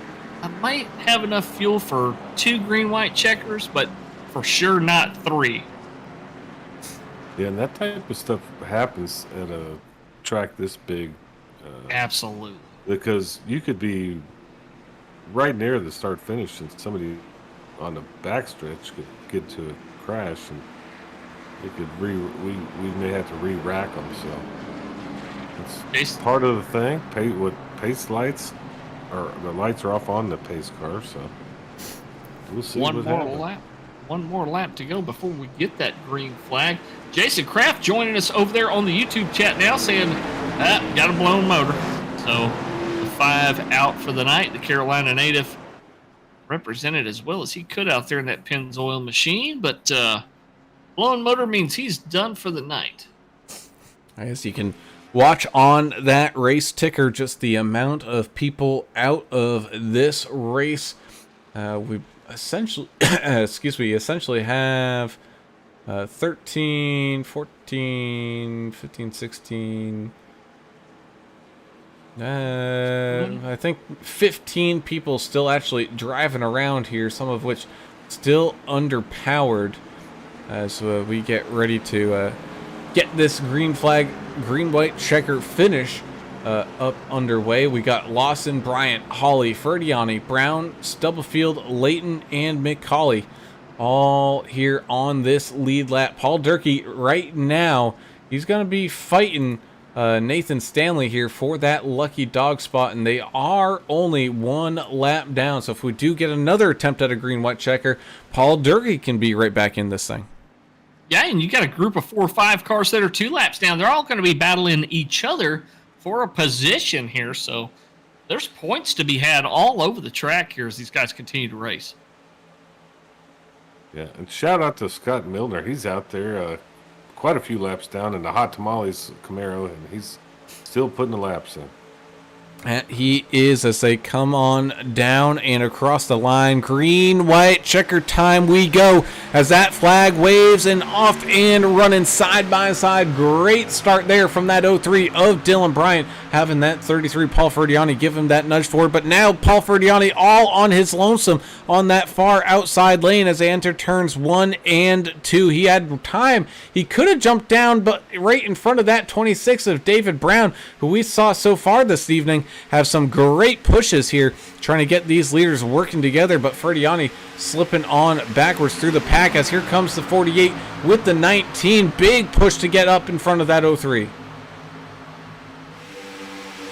I might have enough fuel for 2 green, white checkers, but for sure not 3. Yeah, and that type of stuff happens at a track this big. Absolutely. Because you could be right near the start finish and somebody on the backstretch could get to a crash and it could we may have to re-rack them. So it's part of the thing. With pace lights, or the lights are off on the pace car, so we'll see One what more happens. lap. One more lap to go before we get that green flag. Jason Kraft joining us over there on the YouTube chat now saying, got a blown motor. So the 5 out for the night. The Carolina native represented as well as he could out there in that Pennzoil machine, but blown motor means he's done for the night. I guess you can watch on that race ticker just the amount of people out of this race. We essentially essentially have 13, 14, 15, 16, I think 15 people still actually driving around here, some of which still underpowered as we get ready to get this green flag, green white checker finish up underway. We got Lawson, Bryant, Hawley, Ferdiani, Brown, Stubblefield, Layton, and McCauley all here on this lead lap. Paul Durkee right now, he's going to be fighting Nathan Stanley here for that lucky dog spot, and they are only 1 lap down. So if we do get another attempt at a green white checker, Paul Durkee can be right back in this thing. Yeah, and you got a group of 4 or 5 cars that are 2 laps down. They're all going to be battling each other for a position here. So there's points to be had all over the track here as these guys continue to race. Yeah, and shout out to Scott Milner. He's out there quite a few laps down in the Hot Tamales Camaro, and he's still putting the laps in. And he is as they come on down and across the line. Green, white, checker time we go as that flag waves and off and running side by side. Great start there from that 03 of Dylan Bryant, having that 33 Paul Ferdiani give him that nudge forward. But now Paul Ferdiani all on his lonesome on that far outside lane as they enter turns 1 and 2. He had time. He could have jumped down, but right in front of that 26 of David Brown, who we saw so far this evening have some great pushes here trying to get these leaders working together, but Ferdiani slipping on backwards through the pack as here comes the 48 with the 19. Big push to get up in front of that 03.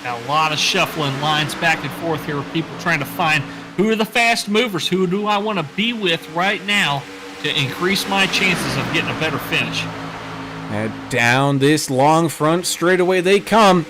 Now a lot of shuffling lines back and forth here with people trying to find who are the fast movers, who do I want to be with right now to increase my chances of getting a better finish. And down this long front straightaway they come.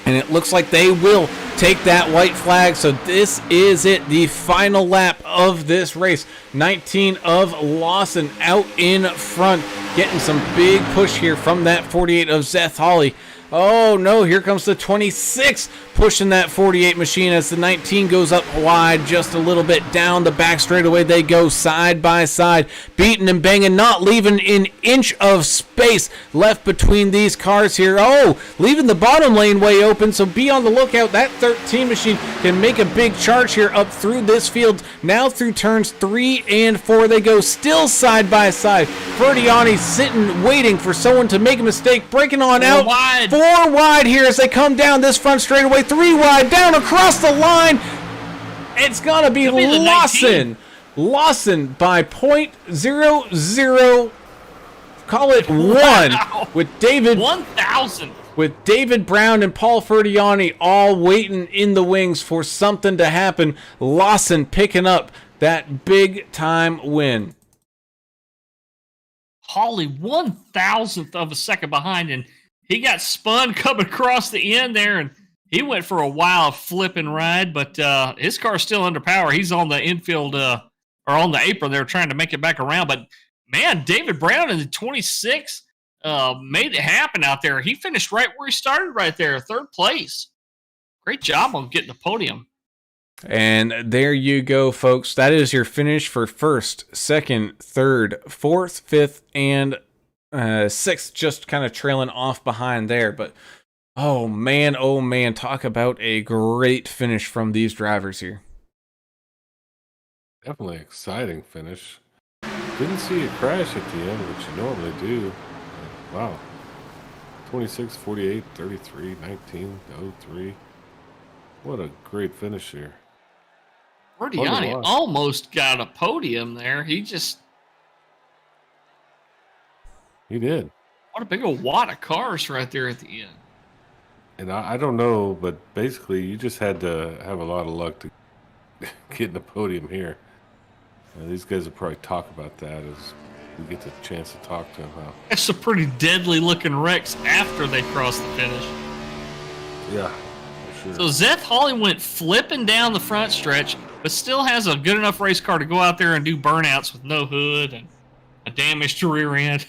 And it looks like they will take that white flag. So this is it, the final lap of this race. 19 of Lawson out in front, getting some big push here from that 48 of Seth Hawley. Oh no, here comes the 26 pushing that 48 machine as the 19 goes up wide just a little bit. Down the back straightaway they go side by side, beating and banging, not leaving an inch of space left between these cars here. Oh, leaving the bottom lane way open, so be on the lookout. That 13 machine can make a big charge here up through this field. Now through turns 3 and 4 they go, still side by side. Ferdiani sitting waiting for someone to make a mistake, breaking on out. Wide. 4 wide here as they come down this front straightaway. 3 wide, down across the line. It's going to be Lawson. Lawson by .00. call it one with David 1,000. with David Brown and Paul Ferdiani all waiting in the wings for something to happen. Lawson picking up that big time win. Hawley 1,000th of a second behind, and he got spun coming across the end there, and he went for a wild flipping ride, but his car's still under power. He's on the infield or on the apron there trying to make it back around. But, man, David Brown in the 26 made it happen out there. He finished right where he started right there, third place. Great job on getting the podium. And there you go, folks. That is your finish for first, second, third, fourth, fifth, and sixth, just kind of trailing off behind there. But, oh, man, talk about a great finish from these drivers here. Definitely exciting finish. Didn't see a crash at the end, which you normally do. Wow. 26, 48, 33, 19, 03. What a great finish here. Ferdiani almost got a podium there. He did. What a big old wad of cars right there at the end. And I don't know, but basically you just had to have a lot of luck to get in the podium here. These guys will probably talk about that as we get the chance to talk to them. That's some pretty deadly looking wrecks after they cross the finish. Yeah, for sure. So Zeth Hawley went flipping down the front stretch, but still has a good enough race car to go out there and do burnouts with no hood and a damaged rear end.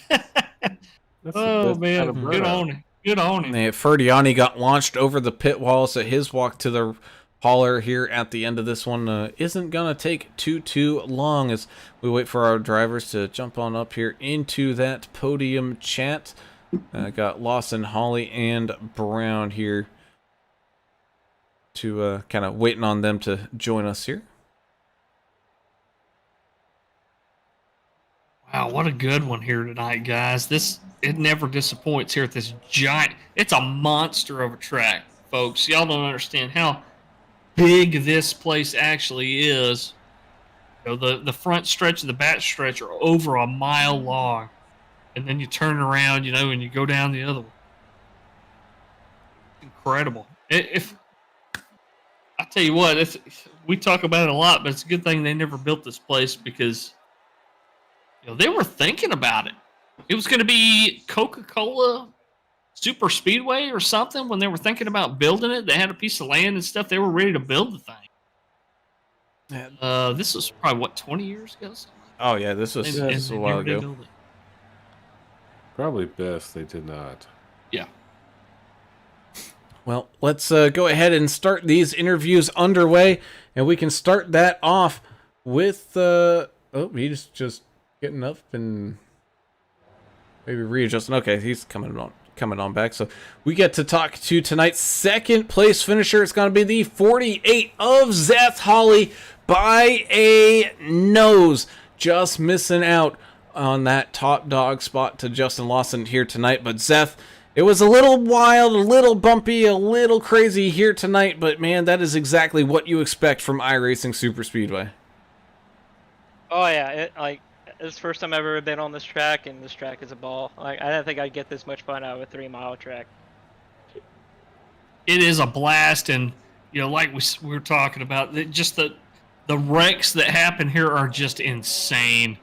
Oh, man. Good on him. Good on him. Ferdiani got launched over the pit wall, so his walk to the hauler here at the end of this one isn't going to take too long as we wait for our drivers to jump on up here into that podium chat. Got Lawson, Hawley, and Brown here to kind of waiting on them to join us here. Wow, what a good one here tonight, guys. It never disappoints here at this giant. It's a monster of a track, folks. Y'all don't understand how big this place actually is. You know, the front stretch and the back stretch are over a mile long. And then you turn around, and you go down the other one. Incredible. If I tell you what, we talk about it a lot, but it's a good thing they never built this place because they were thinking about it. It was going to be Coca-Cola Super Speedway or something when they were thinking about building it. They had a piece of land and stuff. They were ready to build the thing. This was probably, 20 years ago? Oh, yeah, this was a while ago. Probably best they did not. Yeah. Well, let's go ahead and start these interviews underway, and we can start that off with he's just getting up and maybe readjusting. Okay, he's coming on back. So we get to talk to tonight's second place finisher. It's going to be the 48 of Zeth Hawley by a nose, just missing out on that top dog spot to Justin Lawson here tonight. But Zeth, it was a little wild, a little bumpy, a little crazy here tonight, but man, that is exactly what you expect from iRacing Super Speedway. Oh yeah, it's the first time I've ever been on this track, and this track is a ball. I didn't think I'd get this much fun out of a 3-mile track. It is a blast, and like we were talking about, just the wrecks that happen here are just insane.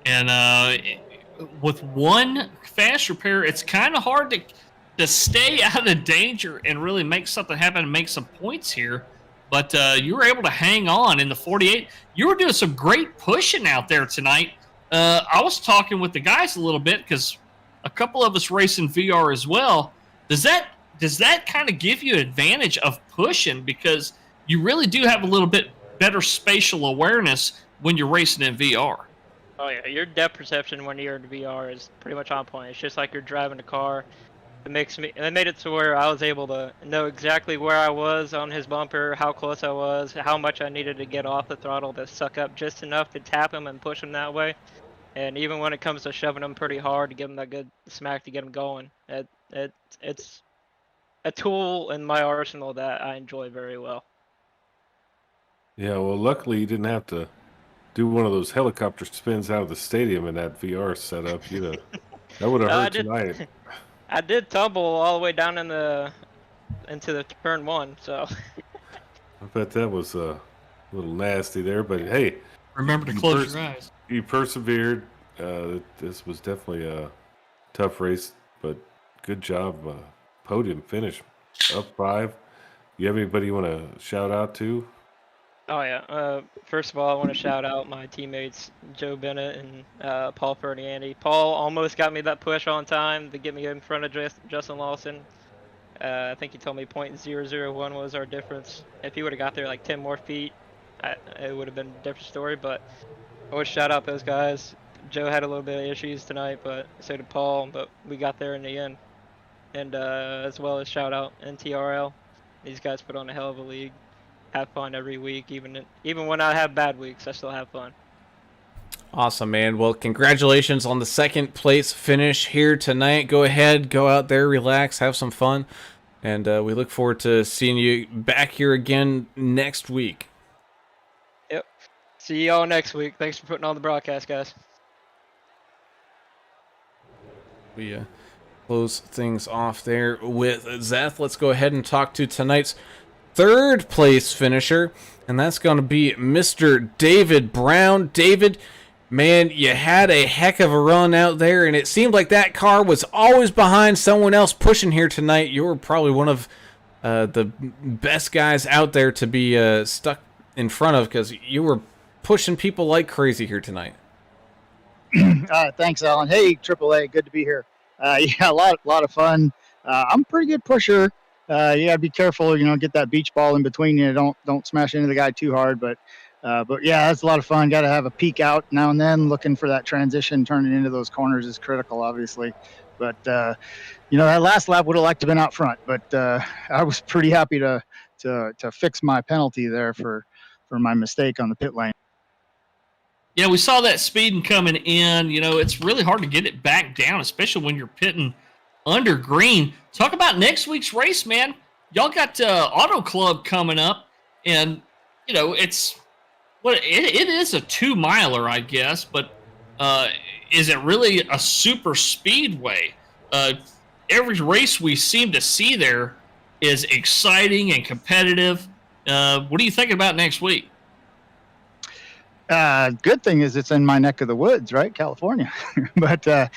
And with one fast repair, it's kind of hard to stay out of danger and really make something happen and make some points here. But you were able to hang on in the 48. You were doing some great pushing out there tonight. I was talking with the guys a little bit because a couple of us race in VR as well. Does that kind of give you an advantage of pushing because you really do have a little bit better spatial awareness when you're racing in VR? Oh yeah, your depth perception when you're in VR is pretty much on point. It's just like you're driving a car. It made it to where I was able to know exactly where I was on his bumper, how close I was, how much I needed to get off the throttle to suck up just enough to tap him and push him that way. And even when it comes to shoving him pretty hard to give him that good smack to get him going, it's a tool in my arsenal that I enjoy very well. Yeah, well, luckily you didn't have to do one of those helicopter spins out of the stadium in that VR setup. You'd have That would have I hurt did. tonight. I did tumble all the way down into the turn one. So I bet that was a little nasty there, but hey, Remember to you close your eyes. you persevered. This was definitely a tough race, but good job. Podium finish, up 5. You have anybody you want to shout out to? oh yeah. First of all, I want to shout out my teammates Joe Bennett and Paul Ferniandi. Paul almost got me that push on time to get me in front of Justin Lawson. I think he told me .001 was our difference. If he would have got there like 10 more feet, it would have been a different story. But I would shout out those guys. Joe had a little bit of issues tonight, but so did Paul. But we got there in the end. And as well as shout out NTRL. These guys put on a hell of a league. Have fun every week, even when I have bad weeks, I still have fun. Awesome, man. Well, congratulations on the second place finish here tonight. Go ahead, go out there, relax, have some fun. And we look forward to seeing you back here again next week. Yep. See y'all next week. Thanks for putting on the broadcast, guys. We close things off there with Zeth. Let's go ahead and talk to tonight's third place finisher, and that's going to be Mr. David Brown. David, man, you had a heck of a run out there, and it seemed like that car was always behind someone else pushing here tonight. You were probably one of the best guys out there to be stuck in front of, because you were pushing people like crazy here tonight. Thanks, Alan. Hey, AAA, good to be here. Yeah, a lot of fun. I'm a pretty good pusher. You gotta be careful, get that beach ball in between you. Don't smash into the guy too hard. But yeah, that's a lot of fun. Got to have a peek out now and then, looking for that transition, turning into those corners is critical, obviously. But that last lap would have liked to have been out front. But I was pretty happy to fix my penalty there for my mistake on the pit lane. Yeah, we saw that speeding coming in. It's really hard to get it back down, especially when you're pitting under green. Talk about next week's race, man. Y'all got Auto Club coming up, and it is a 2-miler, I guess, but is it really a super speedway? Every race we seem to see there is exciting and competitive. What are you thinking about next week? Good thing is it's in my neck of the woods, right? California. But,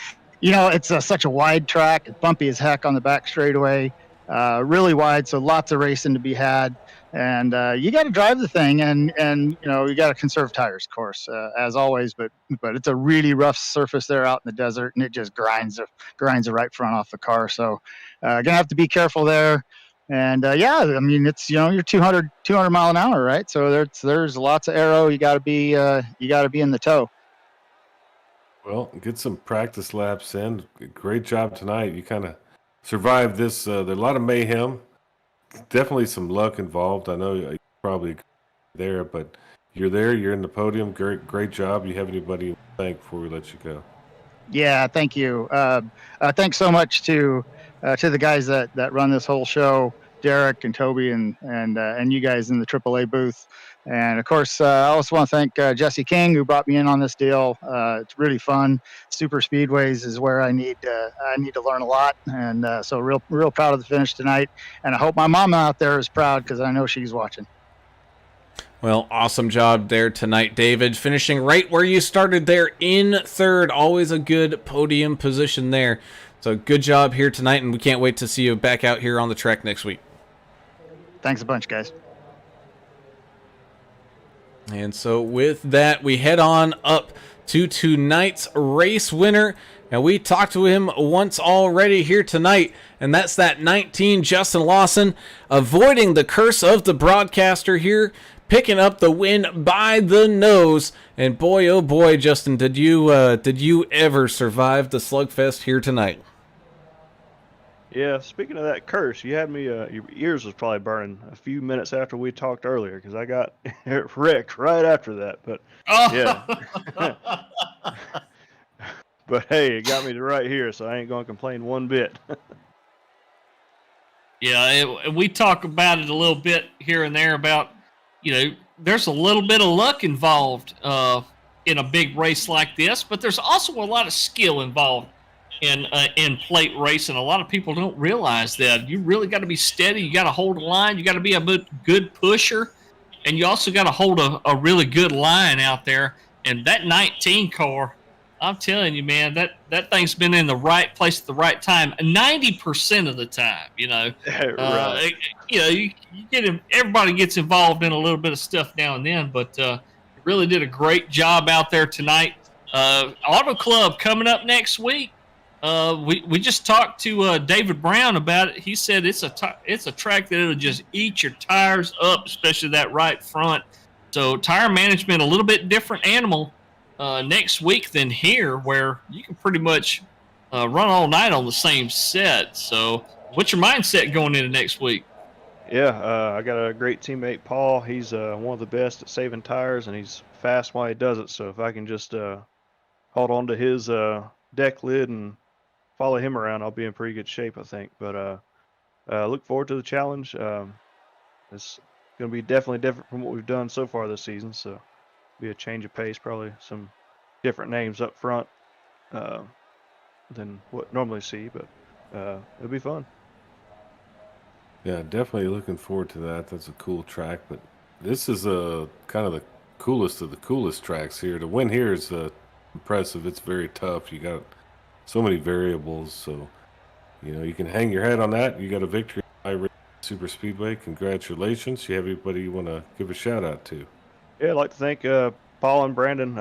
it's such a wide track. It's bumpy as heck on the back straightaway. Really wide, so lots of racing to be had. And you got to drive the thing, and you got to conserve tires, of course, as always. But it's a really rough surface there out in the desert, and it just grinds the right front off the car. So gonna have to be careful there. And it's you're 200 mile an hour, right? So there's lots of aero. You got to be in the toe. Well, get some practice laps in. Great job tonight. You kind of survived this. There's a lot of mayhem. Definitely some luck involved. I know you're probably there, but you're there. You're in the podium. Great job. You have anybody to thank before we let you go? Yeah, thank you. Thanks so much to the guys that run this whole show, Derek and Toby and you guys in the AAA booth. And of course, I also want to thank Jesse King, who brought me in on this deal. It's really fun. Super Speedways is where I need to learn a lot. And so real proud of the finish tonight. And I hope my mom out there is proud, because I know she's watching. Well, awesome job there tonight, David. Finishing right where you started there in third. Always a good podium position there. So good job here tonight, and we can't wait to see you back out here on the track next week. Thanks a bunch, guys. And so with that, we head on up to tonight's race winner. And we talked to him once already here tonight, and that's that 19 Justin Lawson, avoiding the curse of the broadcaster here, picking up the win by the nose. And boy, oh boy, Justin, did you ever survive the slugfest here tonight? Yeah, speaking of that curse, you had me, your ears was probably burning a few minutes after we talked earlier, because I got wrecked right after that. But yeah. But hey, it got me to right here, so I ain't going to complain one bit. Yeah, we talk about it a little bit here and there about, there's a little bit of luck involved in a big race like this, but there's also a lot of skill involved in plate racing. A lot of people don't realize that. You really got to be steady. You got to hold a line. You got to be a good pusher, and you also got to hold a really good line out there. And that 19 car, I'm telling you, man, that thing's been in the right place at the right time 90% of the time. Right. You get everybody gets involved in a little bit of stuff now and then, but really did a great job out there tonight. Auto Club coming up next week. We just talked to David Brown about it. He said it's a track that it'll just eat your tires up, especially that right front. So tire management, a little bit different animal next week than here, where you can pretty much run all night on the same set. So what's your mindset going into next week? Yeah, I got a great teammate, Paul. He's one of the best at saving tires, and he's fast while he does it. So if I can just hold on to his deck lid and follow him around, I'll be in pretty good shape, I think. But look forward to the challenge. It's going to be definitely different from what we've done so far this season. So be a change of pace, probably some different names up front than what normally see, but it'll be fun. Yeah, definitely looking forward to that. That's a cool track, but this is kind of the coolest of the coolest tracks here. To win here is impressive. It's very tough. You got so many variables, so you can hang your head on that. You got a victory at Super Speedway. Congratulations. You have anybody you want to give a shout out to? Yeah, I'd like to thank Paul and Brandon.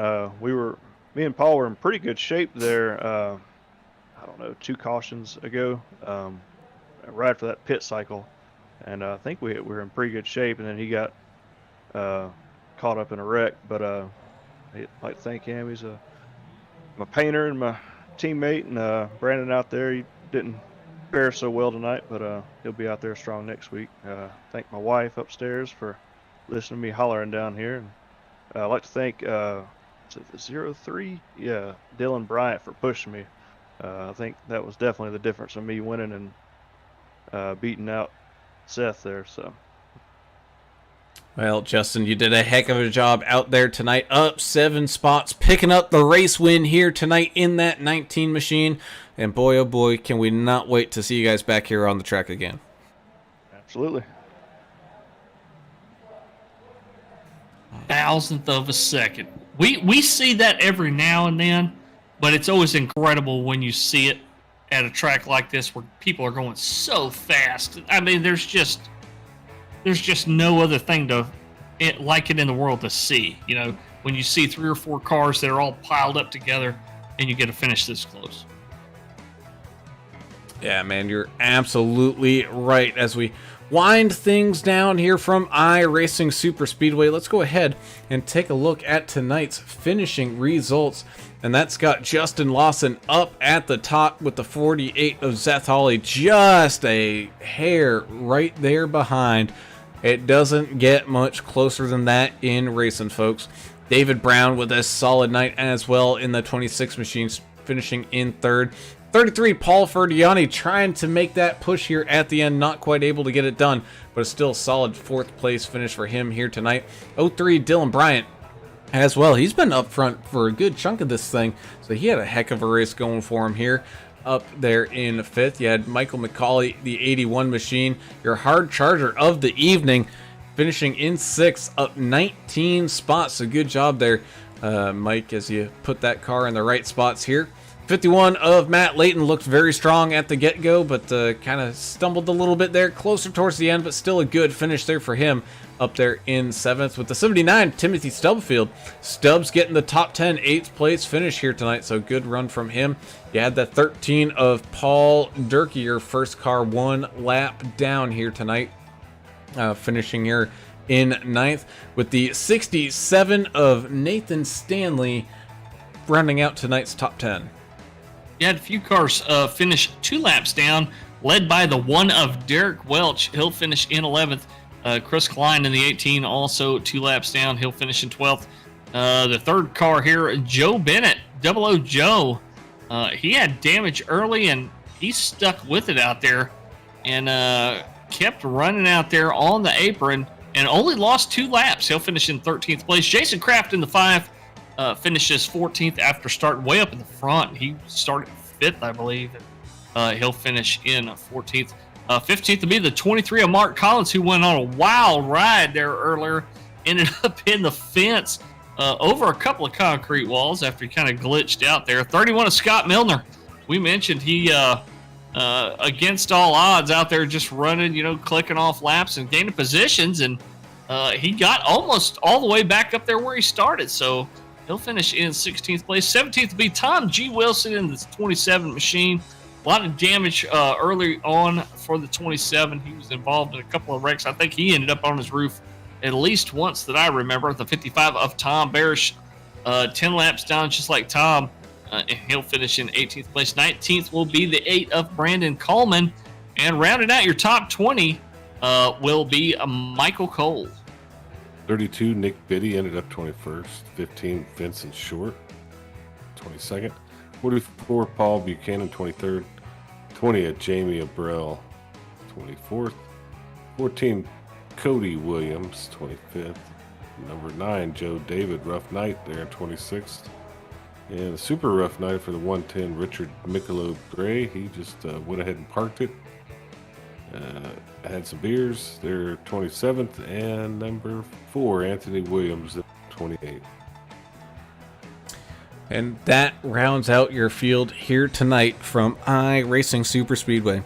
Me and Paul were in pretty good shape there. I don't know, 2 cautions ago, right after that pit cycle, and I think we were in pretty good shape. And then he got caught up in a wreck. But I'd like to thank him. He's my painter and my teammate. And Brandon out there, he didn't fare so well tonight, but he'll be out there strong next week. Thank my wife upstairs for listening to me hollering down here. And I'd like to thank is it the 03? Yeah, Dylan Bryant for pushing me. I think that was definitely the difference in me winning and beating out Seth there. So. Well, Justin, you did a heck of a job out there tonight, up 7 spots, picking up the race win here tonight in that 19 machine. And boy, oh boy, can we not wait to see you guys back here on the track again. Absolutely. 1,000th of a second. We see that every now and then, but it's always incredible when you see it at a track like this where people are going so fast. I mean, there's just no other thing like it in the world to see. When you see 3 or 4 cars that are all piled up together and you get to finish this close. Yeah, man, you're absolutely right. As we wind things down here from iRacing Super Speedway, let's go ahead and take a look at tonight's finishing results. And that's got Justin Lawson up at the top with the 48 of Seth Hawley, just a hair right there behind. It doesn't get much closer than that in racing, folks. David Brown with a solid night as well in the 26 machines, finishing in 3rd. 33, Paul Ferdiani trying to make that push here at the end, not quite able to get it done, but it's still a solid 4th place finish for him here tonight. 03, Dylan Bryant as well. He's been up front for a good chunk of this thing, so he had a heck of a race going for him here. Up there in 5th, you had Michael McCauley, the 81 machine, your hard charger of the evening, finishing in 6th, up 19 spots. So good job there, Mike, as you put that car in the right spots here. 51 of Matt Layton looked very strong at the get-go, but kind of stumbled a little bit there closer towards the end, but still a good finish there for him up there in 7th. With the 79, Timothy Stubblefield. Stubbs getting the top 10, 8th place finish here tonight, so good run from him. You had the 13 of Paul Durkee, your first car 1 lap down here tonight, finishing here in 9th. With the 67 of Nathan Stanley rounding out tonight's top 10. You had a few cars finish 2 laps down, led by the 1 of Derek Welch. He'll finish in 11th. Chris Klein in the 18, also 2 laps down. He'll finish in 12th. The 3rd car here, Joe Bennett, 00 Joe. He had damage early, and he stuck with it out there and kept running out there on the apron and only lost 2 laps. He'll finish in 13th place. Jason Kraft in the 5 finishes 14th after starting way up in the front. He started 25th, I believe. He'll finish in 14th. 15th to be the 23 of Mark Collins, who went on a wild ride there earlier. Ended up in the fence over a couple of concrete walls after he kind of glitched out there. 31 of Scott Milner. We mentioned he, against all odds, out there just running, clicking off laps and gaining positions. And he got almost all the way back up there where he started. So he'll finish in 16th place. 17th to be Tom G. Wilson in the 27 machine. A lot of damage early on for the 27. He was involved in a couple of wrecks. I think he ended up on his roof at least once that I remember. The 55 of Tom Barish, 10 laps down just like Tom. And he'll finish in 18th place. 19th will be the 8 of Brandon Coleman. And rounding out your top 20 will be Michael Cole. 32, Nick Biddy ended up 21st. 15, Vincent Short, 22nd. 44, Paul Buchanan, 23rd. 20, Jamie Abrell, 24th. 14, Cody Williams, 25th. Number 9, Joe David, rough night there, 26th. And a super rough night for the 110, Richard Michelob Gray. He just went ahead and parked it. Had some beers. They're 27th. And number 4, Anthony Williams, 28th. And that rounds out your field here tonight from iRacing Superspeedway.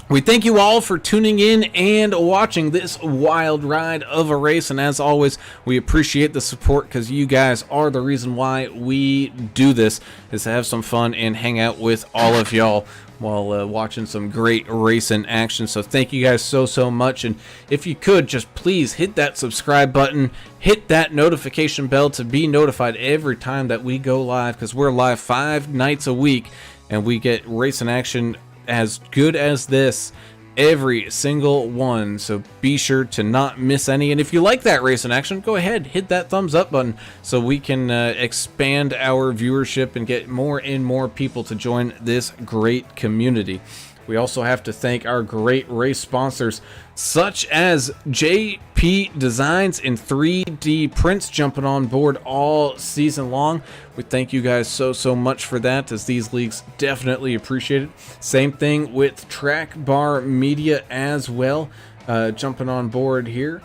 We thank you all for tuning in and watching this wild ride of a race. And as always, we appreciate the support because you guys are the reason why we do this, is to have some fun and hang out with all of y'all while watching some great racing action. So thank you guys so much. And if you could, just please hit that subscribe button, hit that notification bell to be notified every time that we go live, because we're live 5 nights a week and we get racing action as good as this every single one. So be sure to not miss any. And if you like that racing action, go ahead, hit that thumbs up button so we can expand our viewership and get more and more people to join this great community. We also have to thank our great race sponsors, such as JPDesigns and 3D Prints, jumping on board all season long. We thank you guys so much for that, as these leagues definitely appreciate it. Same thing with Track Bar Media as well, jumping on board here.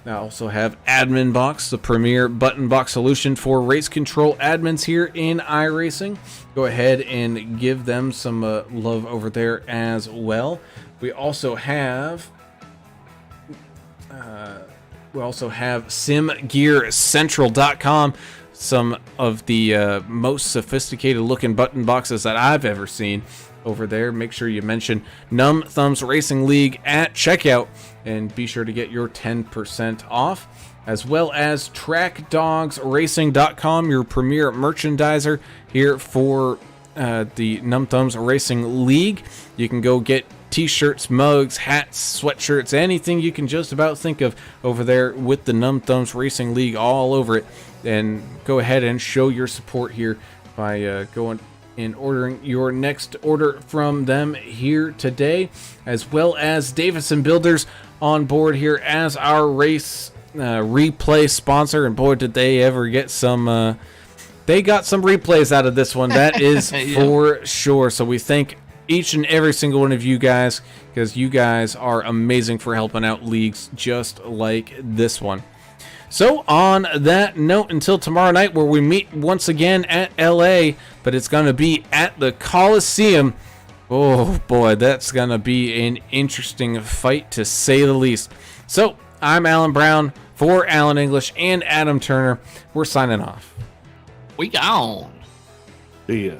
I also have AdminBoxx, the premier button box solution for race control admins here in iRacing. Go ahead and give them some love over there as well. We also have SimGearCentral.com, some of the most sophisticated looking button boxes that I've ever seen over there. Make sure you mention Numb Thumbs Racing League at checkout and be sure to get your 10% off, as well as TrackDogsRacing.com, your premier merchandiser here for the Numb Thumbs Racing League. You can go get t-shirts, mugs, hats, sweatshirts, anything you can just about think of over there with the Numb Thumbs Racing League all over it. And go ahead and show your support here by going and ordering your next order from them here today, as well as Davidson Builders on board here as our race replay sponsor. And boy, did they ever get some they got some replays out of this one, that is for sure. So we thank each and every single one of you guys, because you guys are amazing for helping out leagues just like this one. So on that note, until tomorrow night, where we meet once again at LA, but it's going to be at the Coliseum. Oh boy, that's going to be an interesting fight, to say the least. So I'm Alan Brown for Alan English and Adam Turner. We're signing off. We gone. See ya.